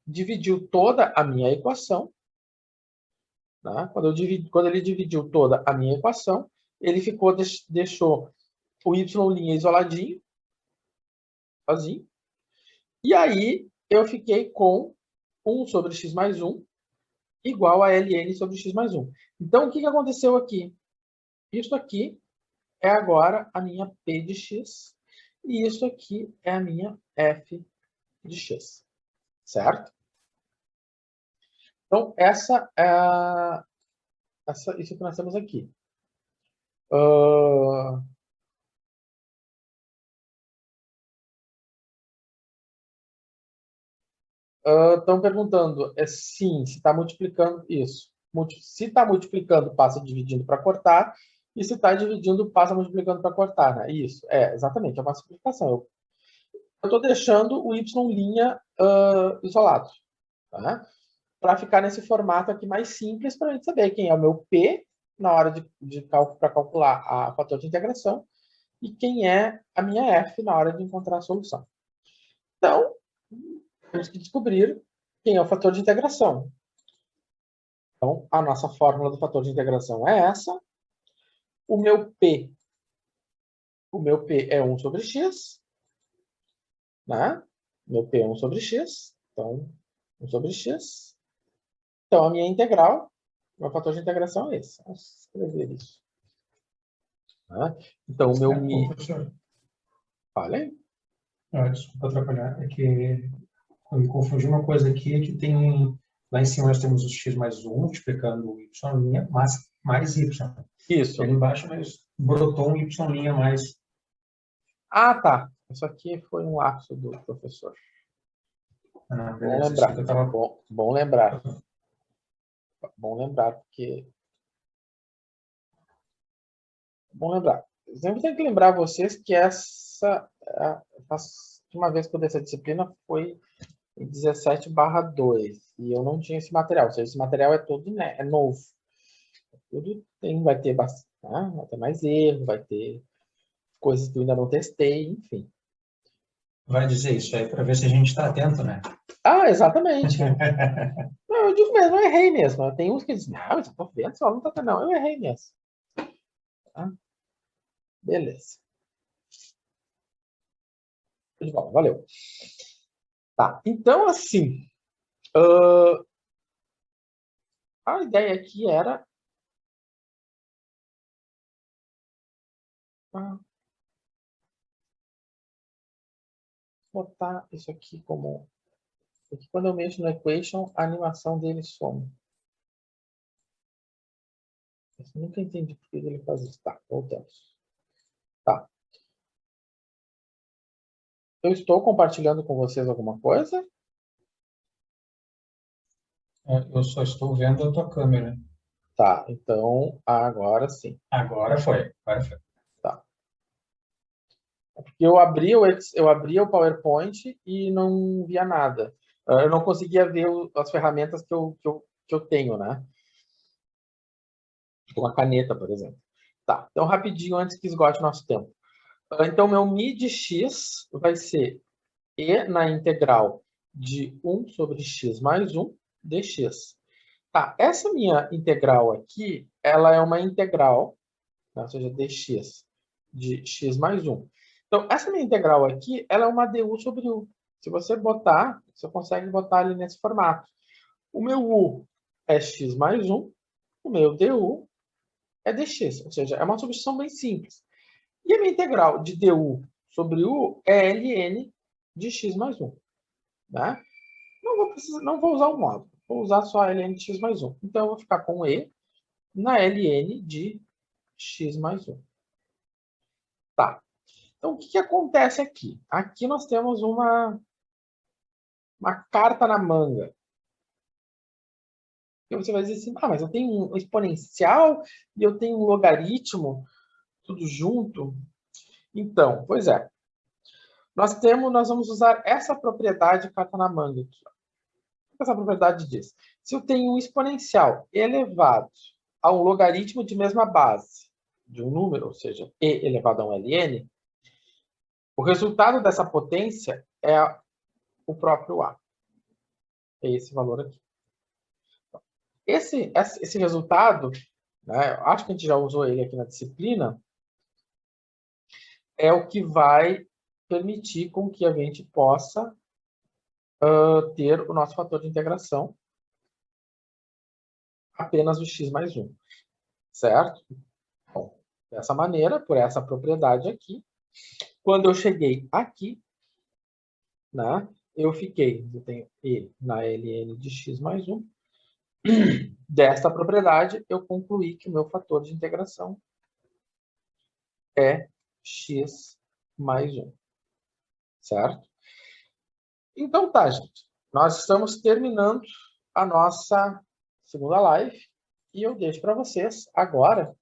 Speaker 1: dividiu toda a minha equação. Né? Quando ele dividiu toda a minha equação, ele deixou o y' isoladinho, sozinho. E aí, eu fiquei com 1 sobre x mais 1 igual a ln sobre x mais 1. Então, o que aconteceu aqui? Isso aqui é agora a minha p de x. E isso aqui é a minha f de x, certo? Então, isso que nós temos aqui. Estão perguntando, sim, se está multiplicando isso. Se está multiplicando, passa dividindo para cortar. E se está dividindo, passa multiplicando para cortar, né? Isso, exatamente, é uma simplificação. Eu estou deixando o y' isolado, tá? Para ficar nesse formato aqui mais simples, para a gente saber quem é o meu P na hora para calcular a fator de integração e quem é a minha F na hora de encontrar a solução. Então, temos que descobrir quem é o fator de integração. Então, a nossa fórmula do fator de integração é essa. O meu P é 1 sobre x. Né? Meu P é 1 sobre x. Então, 1 sobre x. Então, a minha integral, meu fator de integração é esse. Vamos escrever isso. Né? Então, o meu mi...
Speaker 3: Professor,
Speaker 1: Olha.
Speaker 3: desculpa atrapalhar. É que eu me confundi uma coisa aqui, que tem... Lá em cima nós temos o x mais 1, multiplicando o y' mais y.
Speaker 1: Isso.
Speaker 3: E ali embaixo nós brotou um y' mais.
Speaker 1: Ah, tá. Isso aqui foi um lapso do professor. Bom lembrar. Bom lembrar. Bom lembrar, porque... Bom lembrar. Sempre tem que lembrar vocês que uma vez que eu dei essa disciplina foi em 17/2 e eu não tinha esse material. Ou seja, esse material é todo novo. Tudo vai ter bastante, né? Vai ter mais erro, vai ter coisas que eu ainda não testei, enfim.
Speaker 3: Vai dizer isso aí para ver se a gente está atento, né?
Speaker 1: Ah, exatamente. Não, eu digo mesmo, eu errei mesmo. Tem uns que dizem, não, eu estou vendo, seu aluno está... Não, eu errei mesmo. Tá? Beleza. Bom, valeu. Tá, então assim, a ideia aqui era botar isso aqui como... Porque quando eu mexo no equation, a animação dele some. Eu nunca entendi por que ele faz isso. Tá, voltamos. Tá. Eu estou compartilhando com vocês alguma coisa?
Speaker 3: Eu só estou vendo a tua câmera.
Speaker 1: Tá, então agora sim.
Speaker 3: Agora foi.
Speaker 1: Tá. Porque eu abria o PowerPoint e não via nada. Eu não conseguia ver as ferramentas que eu tenho, né? Uma caneta, por exemplo. Tá, então rapidinho antes que esgote o nosso tempo. Então, meu mi de x vai ser e na integral de 1 sobre x mais 1 dx. Tá, essa minha integral aqui, ela é uma integral, né, ou seja, dx de x mais 1. Então, essa minha integral aqui, ela é uma du sobre u. Se você botar, você consegue botar ali nesse formato. O meu u é x mais 1, o meu du é dx, ou seja, é uma substituição bem simples. E a minha integral de du sobre u é ln de x mais 1. Né? Não vou usar o módulo, vou usar só ln de x mais 1. Então, eu vou ficar com e na ln de x mais 1. Tá. Então, o que acontece aqui? Aqui nós temos uma carta na manga. E você vai dizer assim, mas eu tenho um exponencial e eu tenho um logaritmo, tudo junto. Então, pois é. Nós vamos usar essa propriedade carta na manga aqui. O que essa propriedade diz? Se eu tenho um exponencial elevado a um logaritmo de mesma base de um número, ou seja, e elevado a um ln, o resultado dessa potência é o próprio a. É esse valor aqui. Esse resultado, né, acho que a gente já usou ele aqui na disciplina, é o que vai permitir com que a gente possa ter o nosso fator de integração apenas o x mais 1. Certo? Bom, dessa maneira, por essa propriedade aqui, Quando eu cheguei aqui, né, eu tenho E na ln de x mais 1. Desta propriedade, eu concluí que o meu fator de integração é x mais 1. Certo? Então tá, gente. Nós estamos terminando a nossa segunda live e eu deixo para vocês agora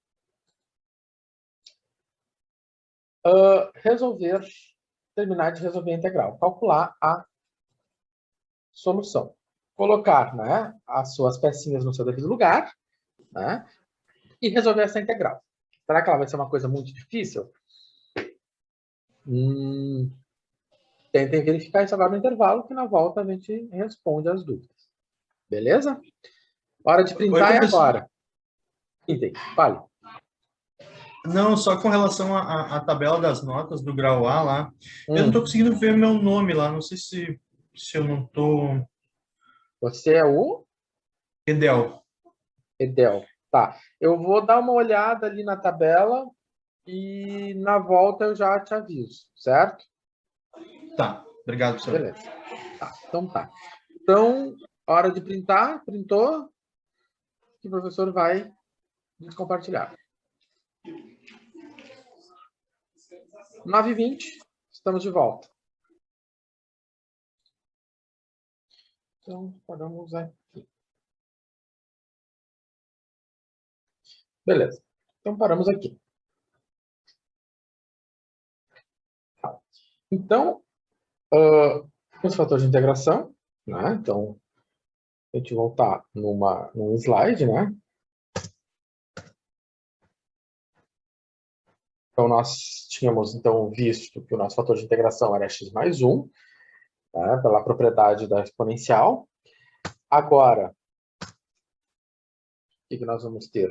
Speaker 1: terminar de resolver a integral, calcular a solução. Colocar, né, as suas pecinhas no seu devido lugar, né, e resolver essa integral. Será que ela vai ser uma coisa muito difícil? Tentem verificar isso agora no intervalo, que na volta a gente responde as dúvidas. Beleza? Hora de printar é agora. Printem, fale.
Speaker 4: Não, só com relação à tabela das notas do grau A lá, eu não estou conseguindo ver meu nome lá, não sei se eu não estou...
Speaker 1: Você é o?
Speaker 4: Edel.
Speaker 1: Edel. Tá. Eu vou dar uma olhada ali na tabela e na volta eu já te aviso, certo?
Speaker 4: Tá, obrigado, professor.
Speaker 1: Beleza. Tá, então tá. Então, hora de printar, printou, que o professor vai compartilhar. 9h20, estamos de volta. Então, paramos aqui. Beleza. Então, paramos aqui. Então, os fatores de integração, né? Então, a gente voltar num slide, né? Então, nós tínhamos então visto que o nosso fator de integração era x mais 1, né, pela propriedade da exponencial. Agora, o que nós vamos ter?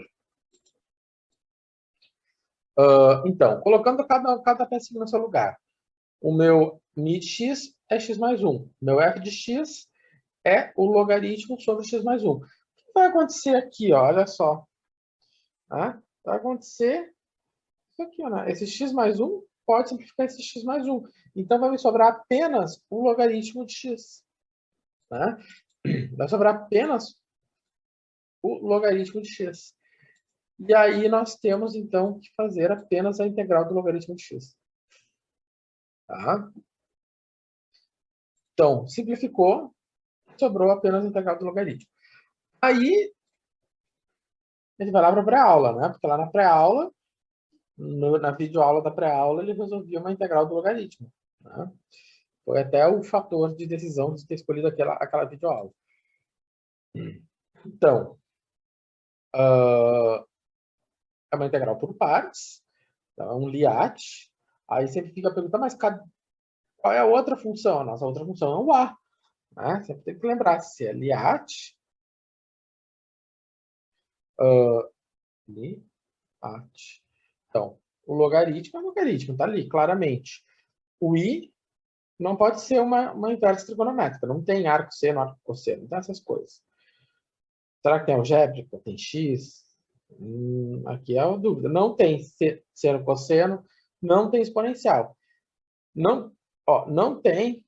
Speaker 1: Então, colocando cada pecinha no seu lugar. O meu mi de x é x mais 1. Meu f de x é o logaritmo sobre x mais 1. O que vai acontecer aqui? Ó, olha só. Vai acontecer isso aqui, né? Esse x mais 1 pode simplificar esse x mais 1. Então, vai me sobrar apenas o logaritmo de x. Né? Vai sobrar apenas o logaritmo de x. E aí, nós temos, então, que fazer apenas a integral do logaritmo de x. Tá? Então, simplificou, sobrou apenas a integral do logaritmo. Aí, a gente vai lá para a pré-aula, né? Porque lá na pré-aula, na videoaula da pré-aula, ele resolvia uma integral do logaritmo. Né? Foi até o fator de decisão de ter escolhido aquela videoaula. Então, é uma integral por partes, então é um LIAT. Aí sempre fica a pergunta, mas qual é a outra função? A nossa outra função é o A. Né? Sempre tem que lembrar se é LIAT. LIAT. Então, o logaritmo é o logaritmo, está ali, claramente. O I não pode ser uma inversa trigonométrica. Não tem arco seno, arco cosseno, não tem essas coisas. Será que tem algébrica? Tem X? Aqui é a dúvida. Não tem seno, cosseno, não tem exponencial. Não tem.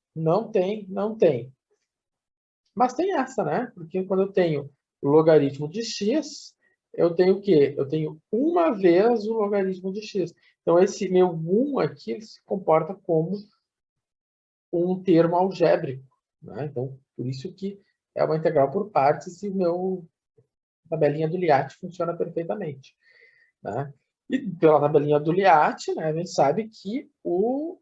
Speaker 1: Mas tem essa, né? Porque quando eu tenho o logaritmo de x, eu tenho o quê? Eu tenho uma vez o logaritmo de x. Então, esse meu 1 aqui ele se comporta como um termo algébrico. Né? Então, por isso que é uma integral por partes e a tabelinha do LIAT funciona perfeitamente. Né? E pela tabelinha do LIAT, né, a gente sabe que o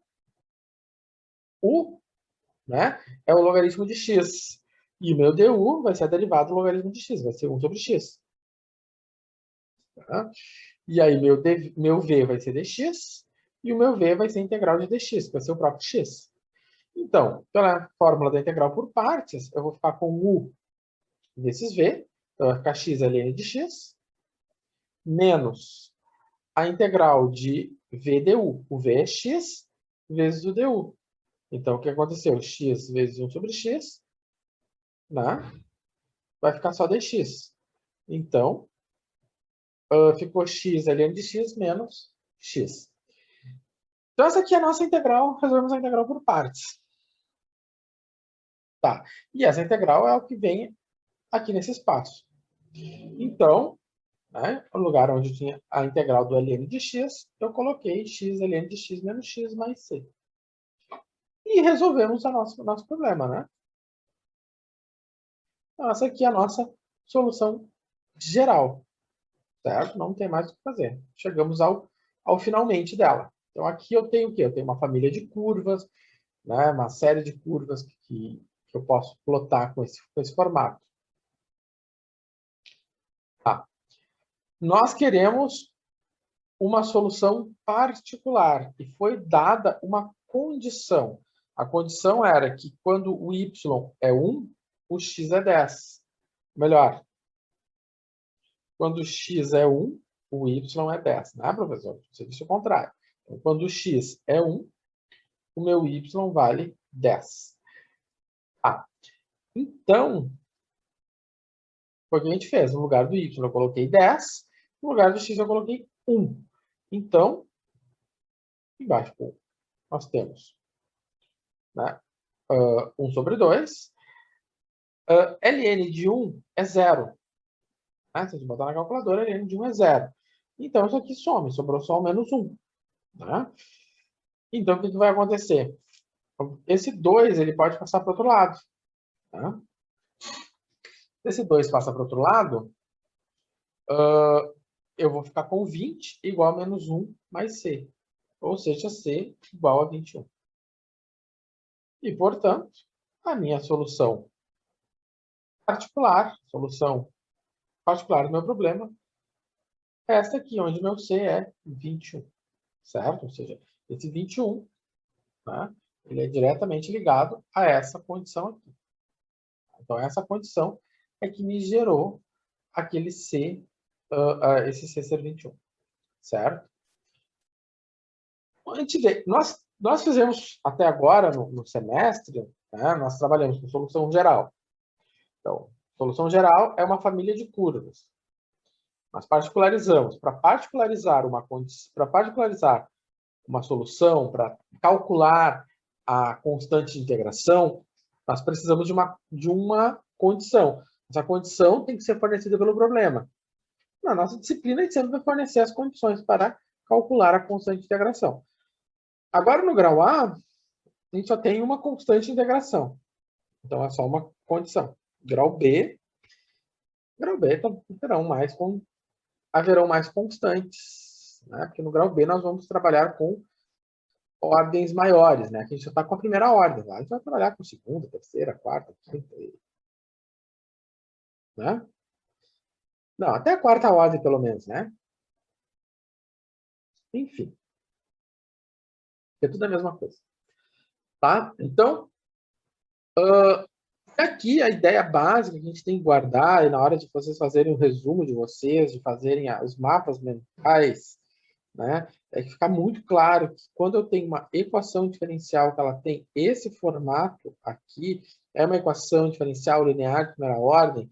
Speaker 1: né, é o logaritmo de x. E o meu du vai ser a derivada do logaritmo de x, vai ser 1 sobre x. Tá? E aí meu v vai ser dx, e o meu v vai ser a integral de dx, vai ser o próprio x. Então, pela fórmula da integral por partes, eu vou ficar com u vezes v, então vai ficar x ln de x, menos a integral de v du. O v é x vezes o du. Então, o que aconteceu? X vezes 1 sobre x, né? Vai ficar só dx. Então, ficou x ln de x menos x. Então, essa aqui é a nossa integral, resolvemos a integral por partes. Tá. E essa integral é o que vem aqui nesse espaço. Então, né, no lugar onde tinha a integral do ln de x, eu coloquei x ln de x menos x mais c. E resolvemos o nosso problema, né? Então, essa aqui é a nossa solução geral, certo? Não tem mais o que fazer. Chegamos ao finalmente dela. Então, aqui eu tenho o quê? Eu tenho uma família de curvas, né? Uma série de curvas que eu posso plotar com esse formato. Tá. Nós queremos uma solução particular e foi dada uma condição. A condição era que quando o y é 1, o x é 10. Melhor, quando o x é 1, o y é 10. Não é, professor? Você disse o contrário. Então, quando o x é 1, o meu y vale 10. Ah, então, foi o que a gente fez. No lugar do y eu coloquei 10, no lugar do x eu coloquei 1. Então, embaixo nós temos, né, 1 sobre 2. ln de 1 é 0. Né? Se a gente botar na calculadora, ln de 1 é 0. Então, isso aqui some, sobrou só o menos 1. Né? Então, o que vai acontecer? Esse 2 ele pode passar para o outro lado. Tá? Esse 2 passa para o outro lado, eu vou ficar com 20 igual a menos 1 mais c. Ou seja, c igual a 21. E, portanto, a minha solução particular do meu problema é essa aqui, onde meu c é 21. Certo? Ou seja, esse 21, né, ele é diretamente ligado a essa condição aqui. Então, essa condição é que me gerou aquele C, esse C ser 21. Certo? Nós fizemos até agora, no semestre, né, nós trabalhamos com solução geral. Então, solução geral é uma família de curvas. Nós particularizamos. Para particularizar uma solução, para calcular a constante de integração, nós precisamos de uma condição. Essa condição tem que ser fornecida pelo problema. Na nossa disciplina, a gente sempre vai fornecer as condições para calcular a constante de integração. Agora, no grau A, a gente só tem uma constante de integração. Então, é só uma condição. Grau B, haverão mais constantes. Né? Porque no grau B nós vamos trabalhar com ordens maiores, né? Aqui a gente já está com a primeira ordem. Lá a gente vai trabalhar com segunda, terceira, quarta, quinta. Né? Não, até a quarta ordem, pelo menos, né? Enfim. É tudo a mesma coisa. Tá? Então, aqui a ideia básica que a gente tem que guardar, e na hora de vocês fazerem o resumo de vocês, de fazerem os mapas mentais, né? É que ficar muito claro que quando eu tenho uma equação diferencial que ela tem esse formato aqui, é uma equação diferencial linear de primeira ordem,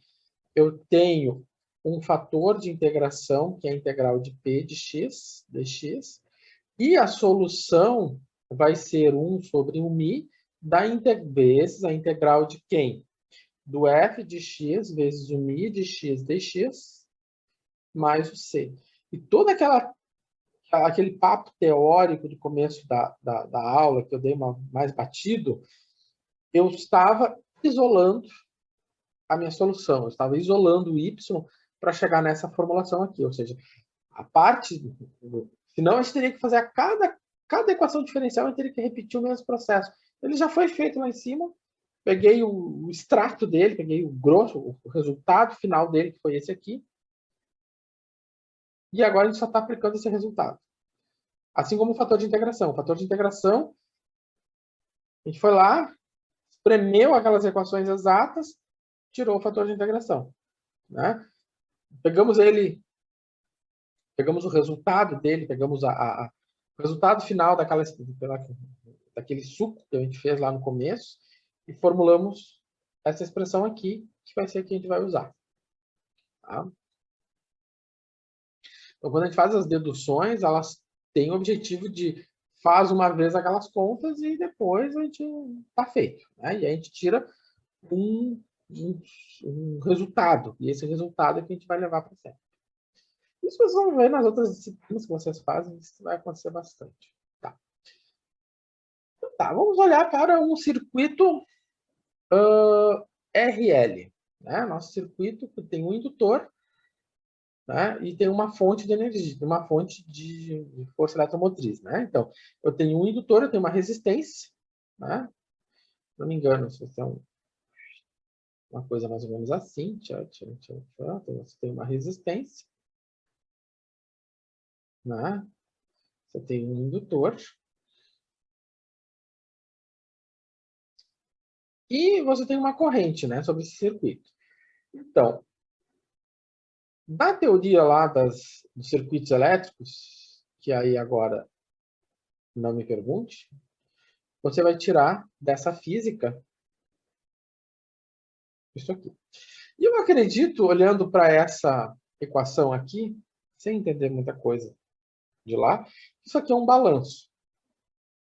Speaker 1: eu tenho um fator de integração, que é a integral de p de x, dx, e a solução vai ser 1 sobre 1mi vezes a integral de quem? Do f de x vezes o mi de x dx mais o c. E toda aquele papo teórico do começo da aula, que eu dei mais batido, eu estava isolando a minha solução. Eu estava isolando o y para chegar nessa formulação aqui. Ou seja, a parte... Senão, a gente teria que fazer a cada equação diferencial, a gente teria que repetir o mesmo processo. Ele já foi feito lá em cima. Peguei o extrato dele, peguei o grosso, o resultado final dele, que foi esse aqui. E agora a gente só está aplicando esse resultado. Assim como o fator de integração. O fator de integração, a gente foi lá, espremeu aquelas equações exatas, tirou o fator de integração. Né? Pegamos o resultado dele, pegamos o resultado final daquele suco que a gente fez lá no começo e formulamos essa expressão aqui, que vai ser a que a gente vai usar. Tá? Então, quando a gente faz as deduções, elas têm o objetivo de faz uma vez aquelas contas e depois a gente está feito, né? E a gente tira um resultado, e esse resultado é que a gente vai levar para sempre. Isso vocês vão ver nas outras disciplinas que vocês fazem, isso vai acontecer bastante. Tá, então, tá, vamos olhar para um circuito RL. Né? Nosso circuito tem um indutor, né? E tem uma fonte de energia, uma fonte de força eletromotriz. Né? Então, eu tenho um indutor, eu tenho uma resistência, né? Se não me engano, se você tem uma coisa mais ou menos assim, você tem uma resistência, né? Você tem um indutor e você tem uma corrente, né, sobre esse circuito. Então, na teoria lá dos circuitos elétricos, que aí agora não me pergunte, você vai tirar dessa física isso aqui. E eu acredito, olhando para essa equação aqui, sem entender muita coisa de lá, isso aqui é um balanço.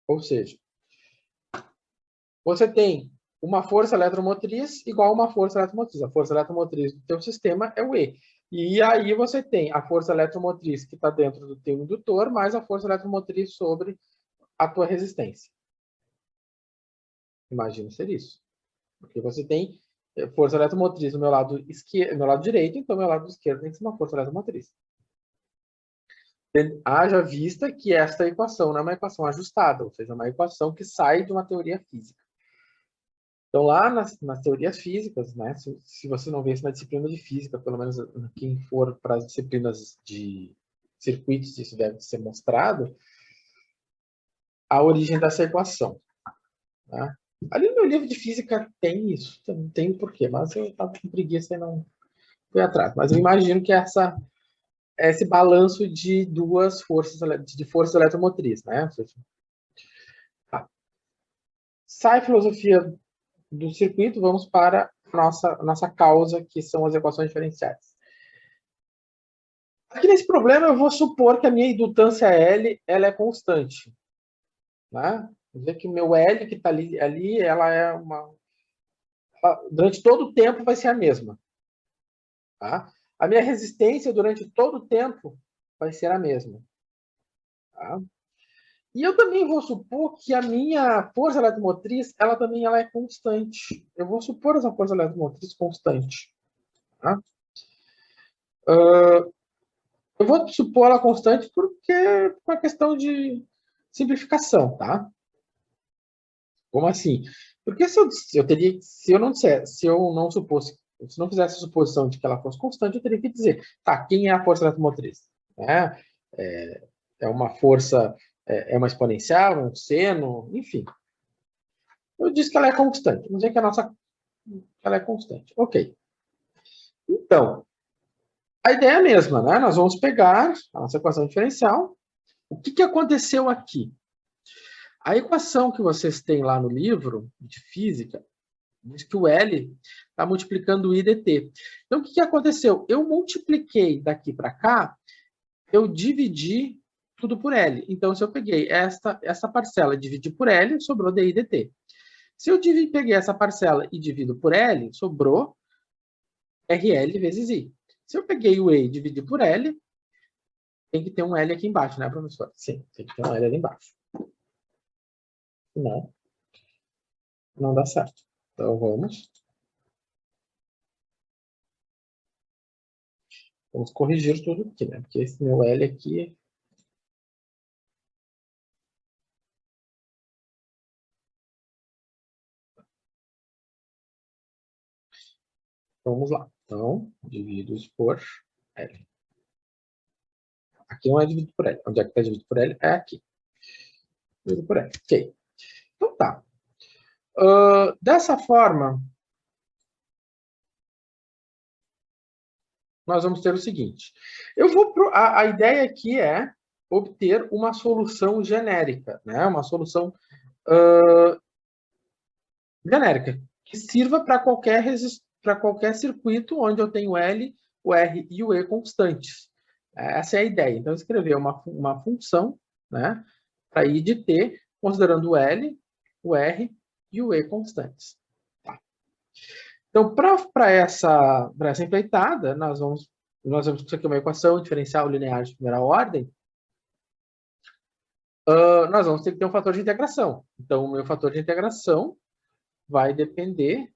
Speaker 1: Ou seja, você tem uma força eletromotriz igual a uma força eletromotriz. A força eletromotriz do teu sistema é o E. E aí você tem a força eletromotriz que está dentro do teu indutor, mais a força eletromotriz sobre a tua resistência. Imagina ser isso. Porque você tem força eletromotriz no meu lado esquerdo, no meu lado direito, então meu lado esquerdo tem que ser uma força eletromotriz. Haja vista que esta equação não é uma equação ajustada, ou seja, é uma equação que sai de uma teoria física. Então, lá nas teorias físicas, né, se você não vê isso na disciplina de física, pelo menos quem for para as disciplinas de circuitos, isso deve ser mostrado, a origem dessa equação. Né? Ali no meu livro de física tem isso, não tem porquê, mas eu estava com preguiça e não fui atrás. Mas eu imagino que esse balanço de duas forças, de força eletromotriz, né? Tá. Sai a filosofia do circuito, vamos para nossa causa, que são as equações diferenciais. Aqui nesse problema, eu vou supor que a minha indutância L ela é constante. Né? Quer dizer que o meu L que está ali, ela é durante todo o tempo vai ser a mesma. Tá? A minha resistência durante todo o tempo vai ser a mesma. Tá? E eu também vou supor que a minha força eletromotriz, ela também é constante. Eu vou supor essa força eletromotriz constante. Tá? Eu vou supor ela constante porque é uma questão de simplificação, tá? Como assim? Porque se eu não fizesse a suposição de que ela fosse constante, eu teria que dizer, tá, quem é a força eletromotriz? É uma força, é uma exponencial, é um seno, enfim. Eu disse que ela é constante. Vamos dizer que ela é constante. Ok. Então, a ideia é a mesma, né? Nós vamos pegar a nossa equação diferencial. O que aconteceu aqui? A equação que vocês têm lá no livro de física diz que o L está multiplicando o I dt. Então, o que aconteceu? Eu multipliquei daqui para cá, eu dividi tudo por L. Então, se eu peguei essa parcela e dividi por L, sobrou dI dt. Se eu peguei essa parcela e divido por L, sobrou RL vezes I. Se eu peguei o E e dividi por L, tem que ter um L aqui embaixo, né, professor? Sim, tem que ter um L ali embaixo. Não dá certo. Então, vamos corrigir tudo aqui, né? Porque esse meu L aqui... Vamos lá. Então, divido por L. Aqui não é dividido por L. Onde é que está dividido por L? É aqui. Dividido por L. Ok. Então tá. Dessa forma, nós vamos ter o seguinte. A ideia aqui é obter uma solução genérica, né? Uma solução genérica, que sirva para qualquer circuito onde eu tenho L, o R e o E constantes. Essa é a ideia. Então, escrever uma função, né? para I de T, considerando o L, o R e o E constantes. Tá. Então, para essa empreitada, nós vemos que isso aqui é uma equação diferencial linear de primeira ordem. Nós vamos ter que ter um fator de integração. Então, o meu fator de integração vai depender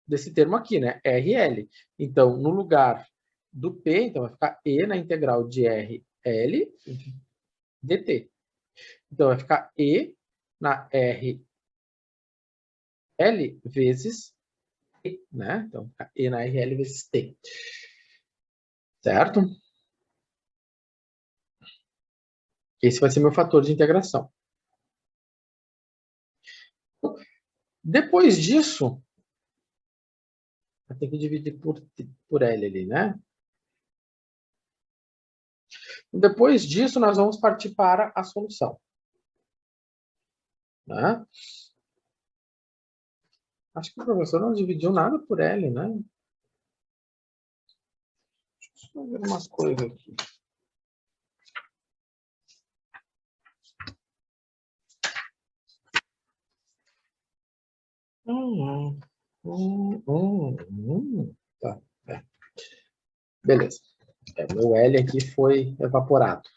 Speaker 1: desse termo aqui, né? RL. Então, no lugar do P, então vai ficar E na integral de RL dt. Então, vai ficar E na RL vezes T, né? Então, vai ficar E na RL vezes T. Certo? Esse vai ser meu fator de integração. Depois disso, eu tenho que dividir por L ali, né? Depois disso, nós vamos partir para a solução. Né? Acho que o professor não dividiu nada por L, né? Deixa eu só ver umas coisas aqui. Tá. Beleza. Meu L aqui foi evaporado.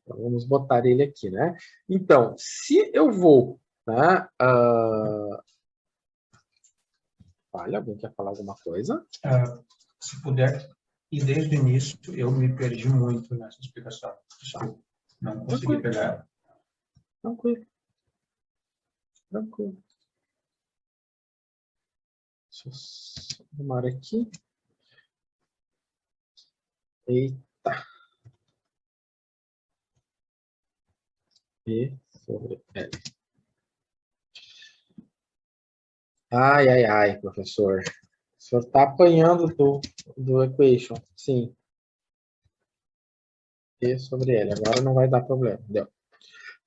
Speaker 1: Então, vamos botar ele aqui, né? Então, se eu vou... Né, Olha, alguém quer falar alguma coisa?
Speaker 3: Se puder, e desde o início eu me perdi muito nessa explicação. Desculpa, não consegui pegar ela.
Speaker 1: Tranquilo. Tranquilo. Deixa eu só arrumar aqui. Eita. E sobre L. Ai, ai, ai, professor. O senhor está apanhando do equation. Sim. E sobre L. Agora não vai dar problema. Deu.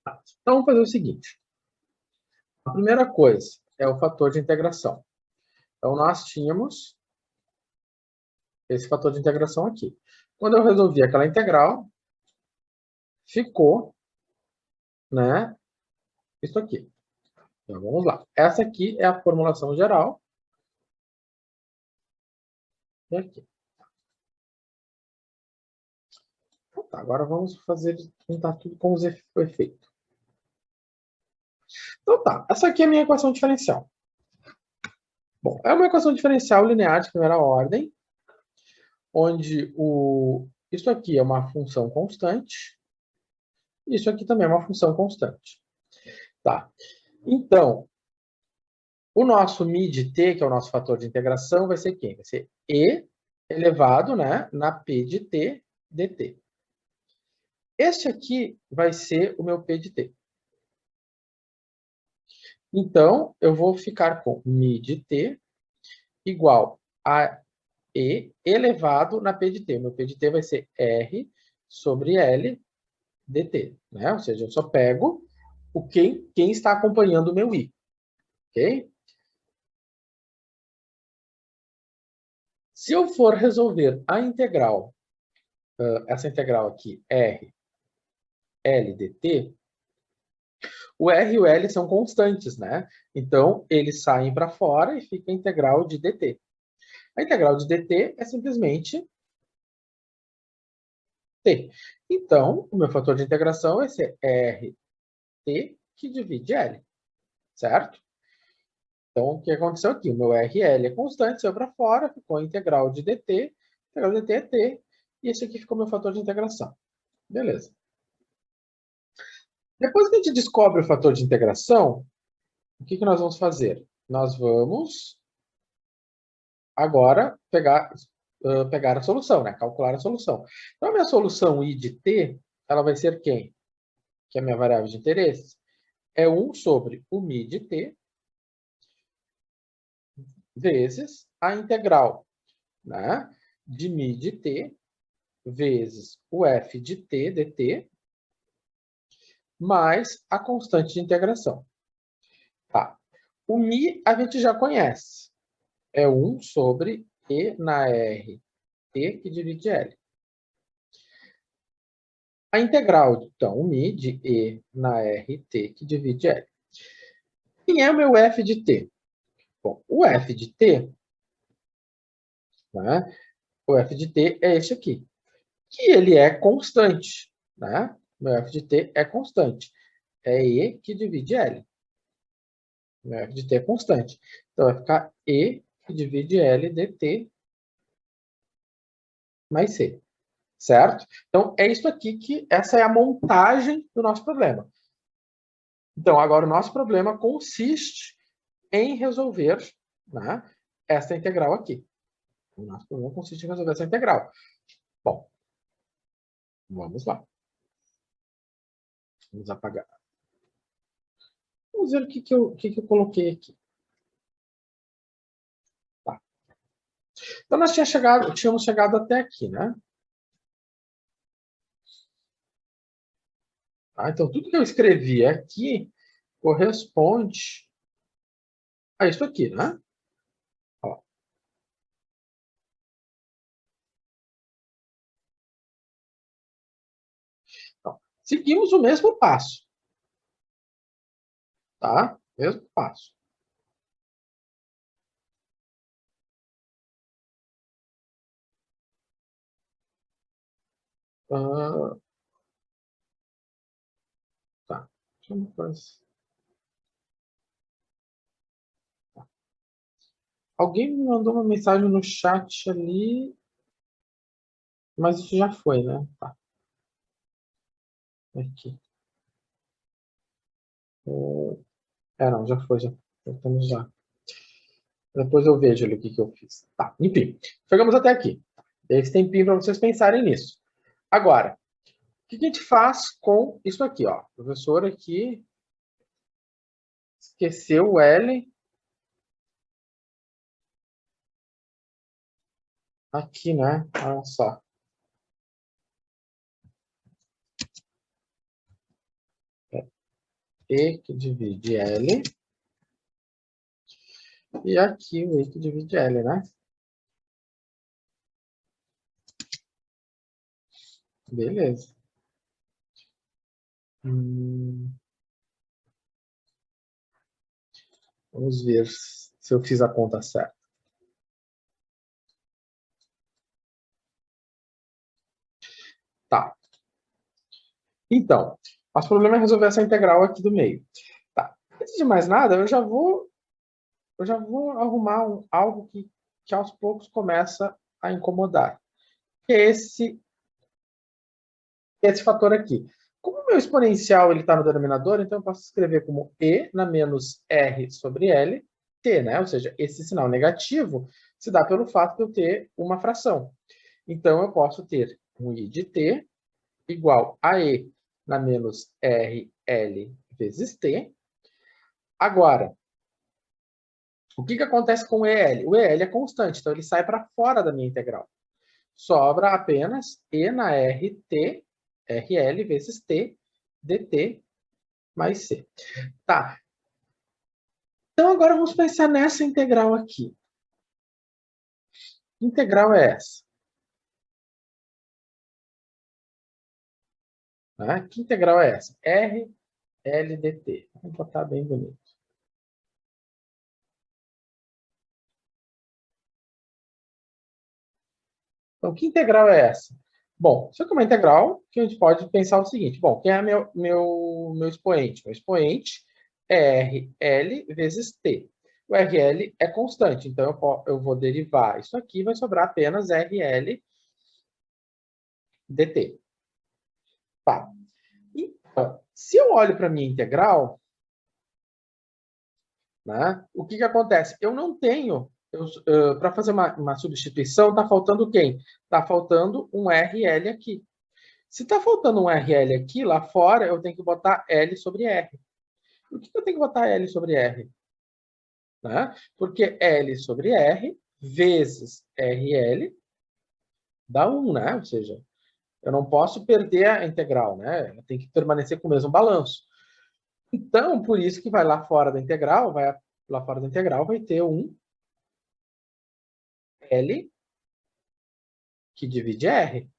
Speaker 1: Então, vamos fazer o seguinte. A primeira coisa é o fator de integração. Então, nós tínhamos esse fator de integração aqui. Quando eu resolvi aquela integral, ficou, né, isso aqui. Então, vamos lá. Essa aqui é a formulação geral. E aqui. Então, tá, agora vamos juntar tudo com o efeito. Então tá, essa aqui é a minha equação diferencial. Bom, é uma equação diferencial linear de primeira ordem, onde isso aqui é uma função constante, e isso aqui também é uma função constante. Tá. Então, o nosso mi de t, que é o nosso fator de integração, vai ser quem? Vai ser e elevado, né, na p de t dt. Este aqui vai ser o meu p de t. Então, eu vou ficar com mi de t igual a e elevado na p de t. O meu p de t vai ser r sobre l dt. Né? Ou seja, eu só pego quem está acompanhando o meu i. Ok? Se eu for resolver a integral, essa integral aqui, r, l dt, o r e o l são constantes, né? Então, eles saem para fora e fica a integral de dt. A integral de dt é simplesmente t. Então, o meu fator de integração vai ser rt que divide l, certo? Então, o que aconteceu aqui? O meu RL é constante, saiu para fora, ficou a integral de dt. A integral de dt é t. E esse aqui ficou meu fator de integração. Beleza. Depois que a gente descobre o fator de integração, o que nós vamos fazer? Nós vamos agora pegar a solução, né? Calcular a solução. Então, a minha solução I de t, ela vai ser quem? Que é a minha variável de interesse. É 1 sobre o mi de t vezes a integral, né, de mi de t vezes o f de t dt mais a constante de integração. Tá. O mi a gente já conhece. É 1 sobre e na r t que divide l. a integral, então, mi de E na RT que divide L. Quem é o meu f de t? Bom, o f de t, né? O f de t é esse aqui, que ele é constante, né? Meu f de t é constante. É E que divide L. Meu f de t é constante. Então, vai ficar E que divide L dt mais C. Certo? Então, é isso aqui que essa é a montagem do nosso problema. Então, agora o nosso problema consiste em resolver, né, essa integral aqui. O nosso problema consiste em resolver essa integral. Bom, vamos lá. Vamos apagar. Vamos ver o que eu coloquei aqui. Tá. Então, nós tínhamos chegado até aqui, né? Tá? Então, tudo que eu escrevi aqui corresponde a isso aqui, né? Ó. Então, seguimos o mesmo passo. Tá? Mesmo passo. Tá. Deixa eu fazer. Alguém me mandou uma mensagem no chat ali, mas isso já foi, né? Tá. Aqui. Não, já foi, já. Estamos já. Depois eu vejo ali o que eu fiz. Tá, enfim. Chegamos até aqui. Dei esse tempinho para vocês pensarem nisso. Agora, o que a gente faz com isso aqui, ó? O professor aqui esqueceu o L aqui, né? Olha só. E que divide L. E aqui o E que divide L, né? Beleza. Vamos ver se eu fiz a conta certa. Tá. Então, nosso problema é resolver essa integral aqui do meio. Tá. Antes de mais nada, eu já vou arrumar algo que aos poucos começa a incomodar. Que é esse fator aqui. Como o meu exponencial está no denominador, então eu posso escrever como E na menos R sobre L, T, né? Ou seja, esse sinal negativo se dá pelo fato de eu ter uma fração. Então, eu posso ter um I de T igual a E na menos RL vezes T. Agora, o que acontece com o EL? O EL é constante, então ele sai para fora da minha integral. Sobra apenas E na RT, RL vezes T, dt mais C. Tá. Então, agora vamos pensar nessa integral aqui. Que integral é essa? Né? Que integral é essa? R, L, dt. Vamos botar bem bonito. Então, que integral é essa? Bom, isso aqui é uma integral que a gente pode pensar o seguinte. Bom, quem é meu expoente? Meu expoente é RL vezes T. O RL é constante, então eu vou derivar isso aqui, vai sobrar apenas RL dt. Tá. Então, se eu olho para a minha integral, né, o que acontece? Eu não tenho, para fazer uma substituição, está faltando quem? Está faltando um RL aqui. Se está faltando um RL aqui, lá fora, eu tenho que botar L sobre R. Por que eu tenho que botar L sobre R? Né? Porque L sobre R vezes RL dá 1, né? Ou seja, eu não posso perder a integral, né? Ela tem que permanecer com o mesmo balanço. Então, por isso que vai lá fora da integral, vai ter um L que divide R.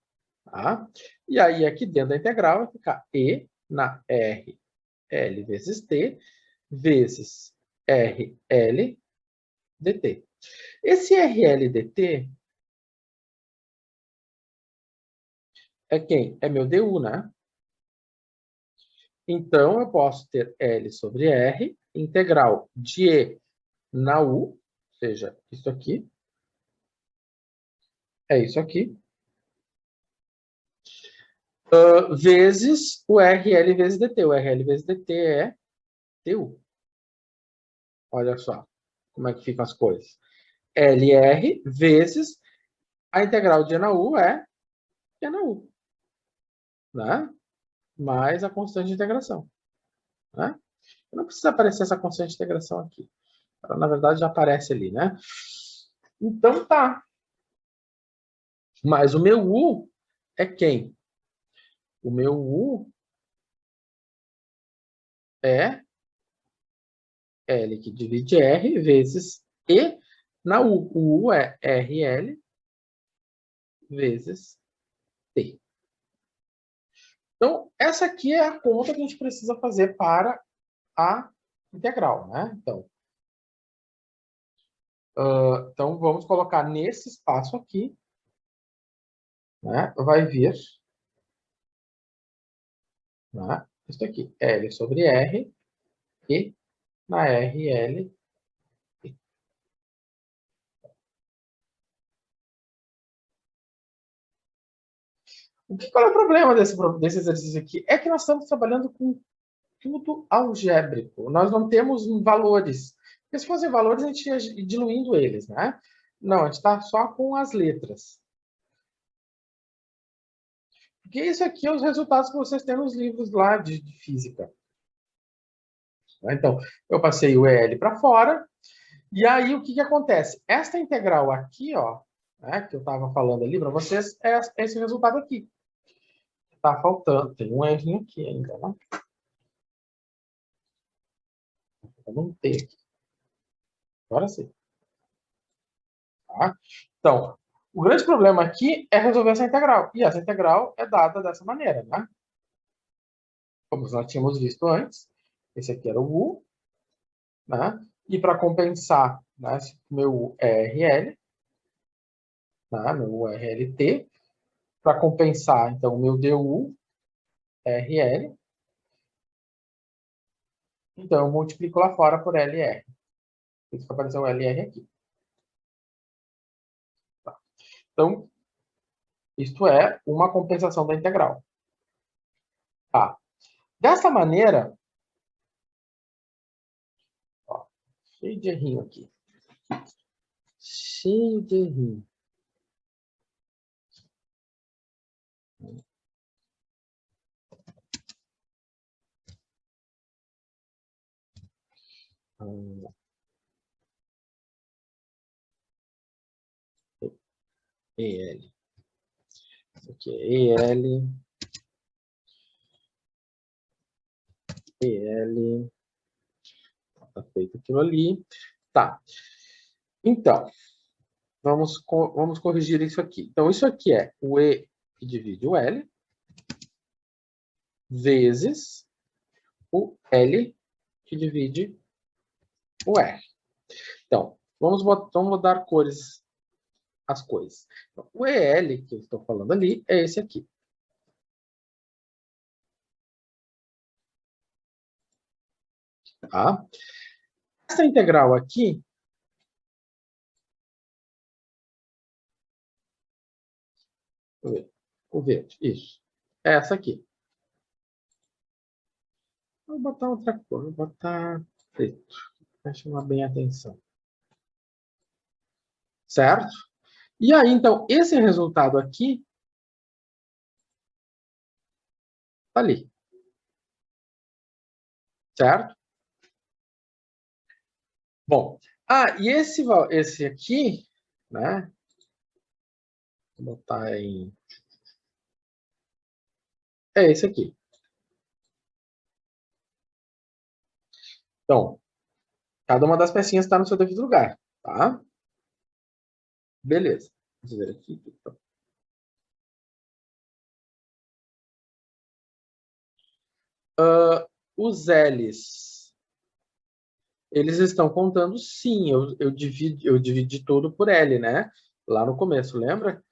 Speaker 1: Tá? E aí, aqui dentro da integral, vai ficar E na RL vezes T, vezes RL dt. Esse RL dt é quem? É meu du, né? Então, eu posso ter L sobre R, integral de E na U, ou seja, isso aqui, é isso aqui, vezes o RL vezes dt. O RL vezes dt é du. Olha só como é que ficam as coisas. LR vezes a integral de E na U é E na U, né? Mais a constante de integração, né? Não precisa aparecer essa constante de integração aqui. Ela, na verdade, já aparece ali, né? Então, tá. Mas o meu U é quem? O meu U é L que divide R vezes E na U. O U é RL vezes T. Então, essa aqui é a conta que a gente precisa fazer para a integral, né? Então vamos colocar nesse espaço aqui, né? Vai vir, né? Isso aqui, L sobre R e na RL. Qual é o problema desse exercício aqui? É que nós estamos trabalhando com tudo algébrico. Nós não temos valores. Porque se fossem valores, a gente ia diluindo eles, né? Não, a gente está só com as letras. Porque isso aqui é os resultados que vocês têm nos livros lá de física. Então, eu passei o EL para fora. E aí, o que acontece? Esta integral aqui, ó, né, que eu estava falando ali para vocês, é esse resultado aqui. Está faltando, tem um errinho aqui ainda, né? Eu não tenho aqui. Agora sim. Tá? Então, o grande problema aqui é resolver essa integral. E essa integral é dada dessa maneira, né? Como nós tínhamos visto antes, esse aqui era o U, né? E para compensar, né, meu U é RL, né, meu U é RLT, para compensar, então, o meu DU é RL, então eu multiplico lá fora por LR. Por isso que apareceu o LR aqui. Tá. Então, isto é uma compensação da integral. Tá. Dessa maneira, ó, cheio de errinho aqui. Cheio de errinho. EL. Isso aqui é EL. EL. Tá feito aquilo ali. Tá. Então, vamos corrigir isso aqui. Então, isso aqui é o E que divide o L vezes o L que divide o R. Então, vamos dar cores às coisas. Então, o EL que eu estou falando ali é esse aqui. Tá? Essa integral aqui, o verde, isso. É essa aqui. Vou botar outra cor, vou botar preto, para chamar bem a atenção. Certo? E aí, então, esse resultado aqui está ali. Certo? Bom, e esse aqui, né? Vou botar em... É esse aqui. Então, cada uma das pecinhas está no seu devido lugar, tá? Beleza. Vamos ver aqui. Os L's, eles estão contando sim. Eu dividi tudo por L, né? Lá no começo, lembra?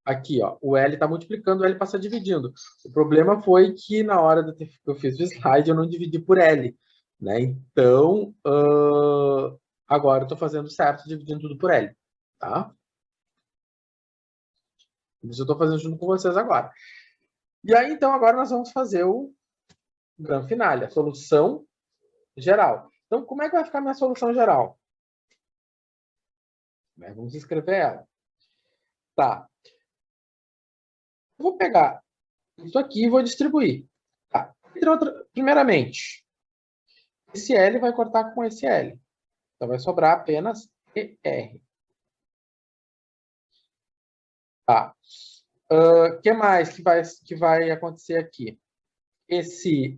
Speaker 1: Aqui, ó, o L está multiplicando, o L passa dividindo. O problema foi que na hora que eu fiz o slide, eu não dividi por L, né? Então, agora eu estou fazendo certo, dividindo tudo por L, tá? Isso eu estou fazendo junto com vocês agora. E aí, então, agora nós vamos fazer o grande finale, a solução geral. Então, como é que vai ficar a minha solução geral? Vamos escrever ela. Tá. Eu vou pegar isso aqui e vou distribuir. Tá. Primeiramente, esse L vai cortar com esse L. Então, vai sobrar apenas ER. Tá. O que mais que vai acontecer aqui? Esse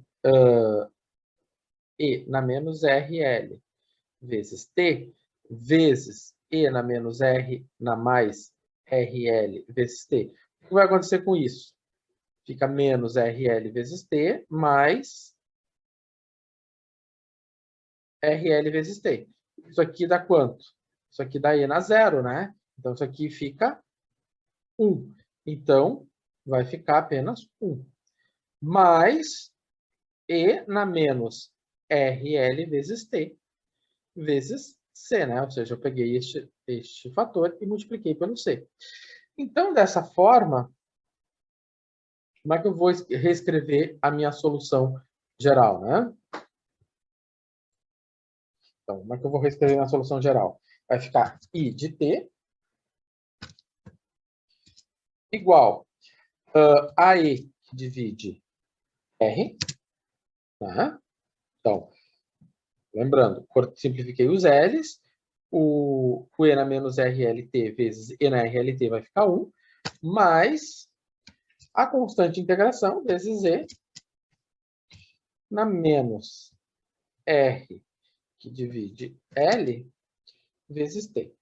Speaker 1: E na menos RL vezes T vezes E na menos R na mais RL vezes T. O que vai acontecer com isso? Fica menos RL vezes T mais RL vezes T. Isso aqui dá quanto? Isso aqui dá E na zero, né? Então, isso aqui fica 1. Então, vai ficar apenas 1. Mais E na menos RL vezes T vezes C, né? Ou seja, eu peguei este fator e multipliquei pelo C. Então, dessa forma, como é que eu vou reescrever a minha solução geral, né? Então, como é que eu vou reescrever a minha solução geral? Vai ficar I de T igual a E que divide R, né? Então, lembrando, simplifiquei os L's, o E na menos RLT vezes E na RLT vai ficar 1, mais a constante de integração vezes E na menos R que divide L vezes T.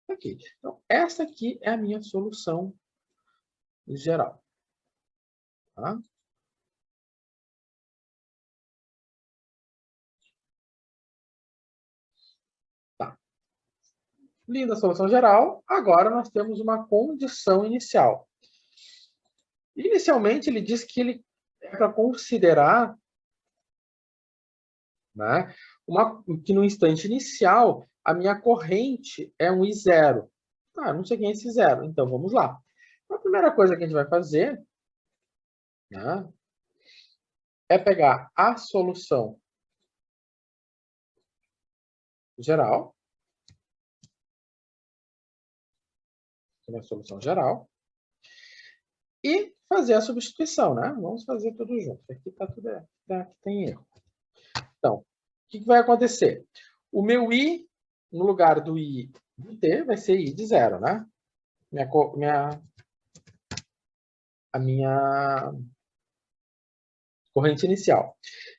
Speaker 1: Aqui. Então, essa aqui é a minha solução geral. Tá? Tá. Linda a solução geral. Agora nós temos uma condição inicial. Inicialmente, ele diz que ele é para considerar, né, que no instante inicial a minha corrente é um I0. Ah, não sei quem é esse zero. Então, vamos lá. A primeira coisa que a gente vai fazer, né, é pegar a solução geral. A solução geral. E fazer a substituição, né? Vamos fazer tudo junto. Aqui está tudo aqui tem erro. Então, o que vai acontecer? O meu I, no lugar do I de T, vai ser I de 0, né? A minha corrente inicial.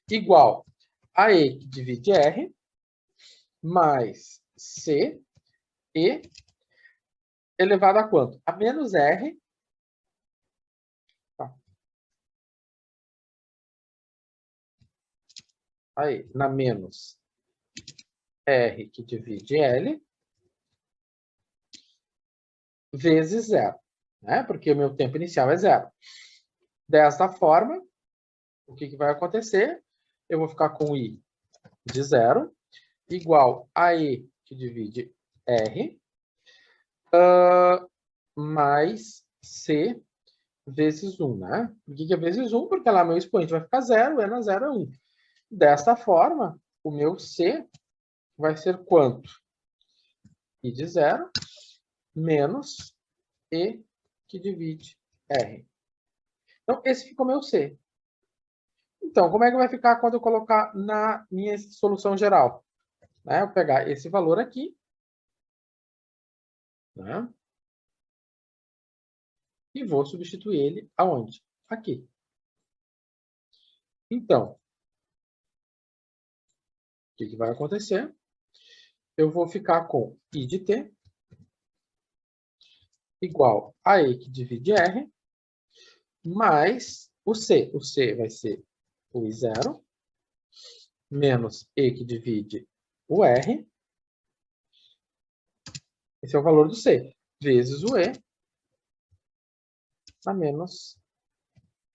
Speaker 1: Igual a E que divide R, mais C, E, elevado a quanto? A menos R. Tá. Aí, na menos R que divide L, vezes 0, né? Porque o meu tempo inicial é 0. Desta forma, o que vai acontecer? Eu vou ficar com I de 0 igual a E que divide R mais C vezes 1, né? Por que é vezes 1? Porque lá meu expoente vai ficar 0, E na 0 é 1. Desta forma, o meu C vai ser quanto? I de 0 menos E que divide R. Então, esse ficou meu C. Então, como é que vai ficar quando eu colocar na minha solução geral? Né? Eu vou pegar esse valor aqui, né? E vou substituir ele aonde? Aqui. Então, o que vai acontecer? Eu vou ficar com I de T igual a E que divide R mais o C. O C vai ser o I0 menos E que divide o R. Esse é o valor do C. Vezes o E a menos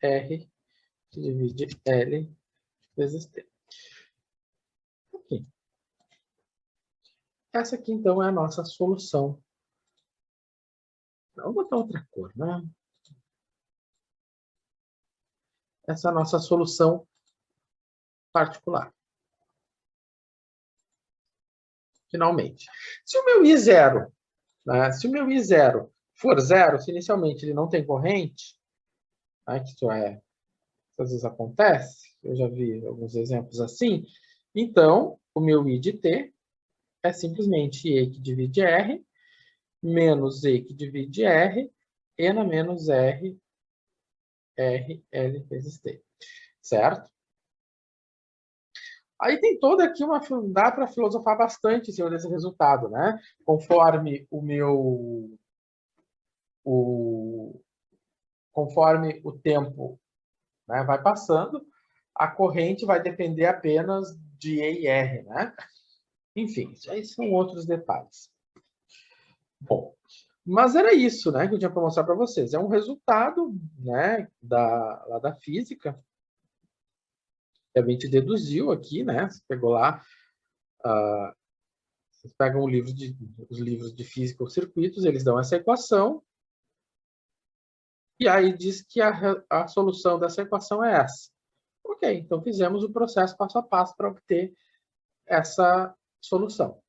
Speaker 1: R que divide L vezes T. Aqui. Essa aqui, então, é a nossa solução. Vamos botar outra cor, né? Essa é a nossa solução particular. Finalmente. Se o meu I0, né, se o meu I0 for zero, se inicialmente ele não tem corrente, né, que isso às vezes acontece, eu já vi alguns exemplos assim, então o meu I de T é simplesmente E que divide R, menos E que divide R, E na menos R, R, L vezes T. Certo? Aí tem toda aqui dá para filosofar bastante em cima desse resultado, né? Conforme conforme o tempo, né, vai passando, a corrente vai depender apenas de E e R, né? Enfim, aí são outros detalhes. Bom, mas era isso, né, que eu tinha para mostrar para vocês. É um resultado, né, lá da física, que a gente deduziu aqui, né? Você pegou lá, vocês pegam os livros de física ou circuitos, eles dão essa equação, e aí diz que a solução dessa equação é essa. Ok, então fizemos o processo passo a passo para obter essa solução.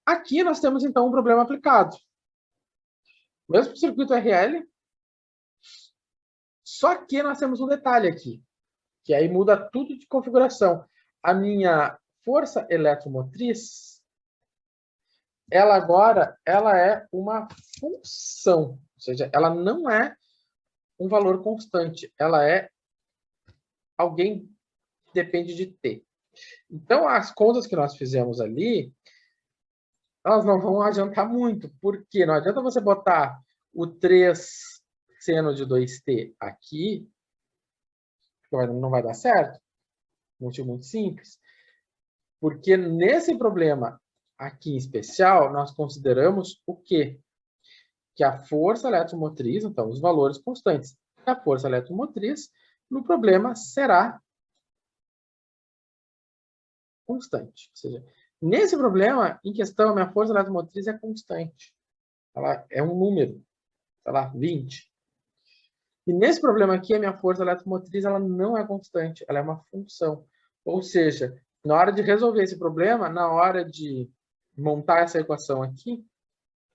Speaker 1: Aqui nós temos, então, um problema aplicado. Mesmo circuito RL, só que nós temos um detalhe aqui, que aí muda tudo de configuração. A minha força eletromotriz, ela agora é uma função, ou seja, ela não é um valor constante, ela é alguém que depende de T. Então, as contas que nós fizemos ali, elas não vão adiantar muito, porque não adianta você botar o 3 seno de 2t aqui, não vai dar certo, motivo muito simples, porque nesse problema aqui em especial, nós consideramos o quê? Que a força eletromotriz, então, os valores constantes, a força eletromotriz no problema será constante. Ou seja, nesse problema, em questão, a minha força eletromotriz é constante. Ela é um número, sei lá, 20. E nesse problema aqui, a minha força eletromotriz ela não é constante, ela é uma função. Ou seja, na hora de resolver esse problema, na hora de montar essa equação aqui, deixa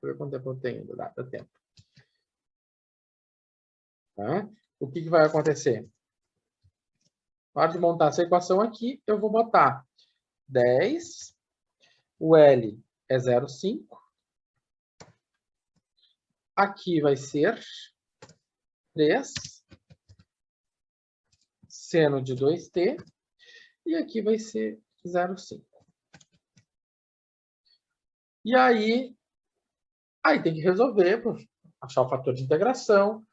Speaker 1: eu ver quanto tempo eu tenho, dá tempo. Tá? O que vai acontecer? Na hora de montar essa equação aqui, eu vou botar 10, o L é 0,5, aqui vai ser 3 seno de 2t, e aqui vai ser 0,5. E aí tem que resolver, achar o fator de integração,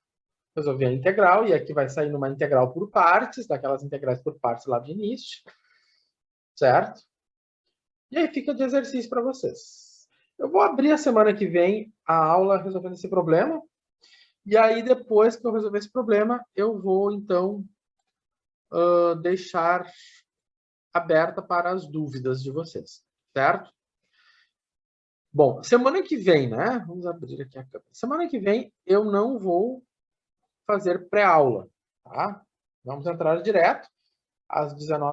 Speaker 1: resolver a integral, e aqui vai sair numa integral por partes, daquelas integrais por partes lá do início, certo? E aí fica de exercício para vocês. Eu vou abrir a semana que vem a aula resolvendo esse problema, e aí depois que eu resolver esse problema, eu vou, então, deixar aberta para as dúvidas de vocês, certo? Bom, semana que vem, né? Vamos abrir aqui a câmera. Semana que vem eu não vou fazer pré-aula, tá? Vamos entrar direto às 19h.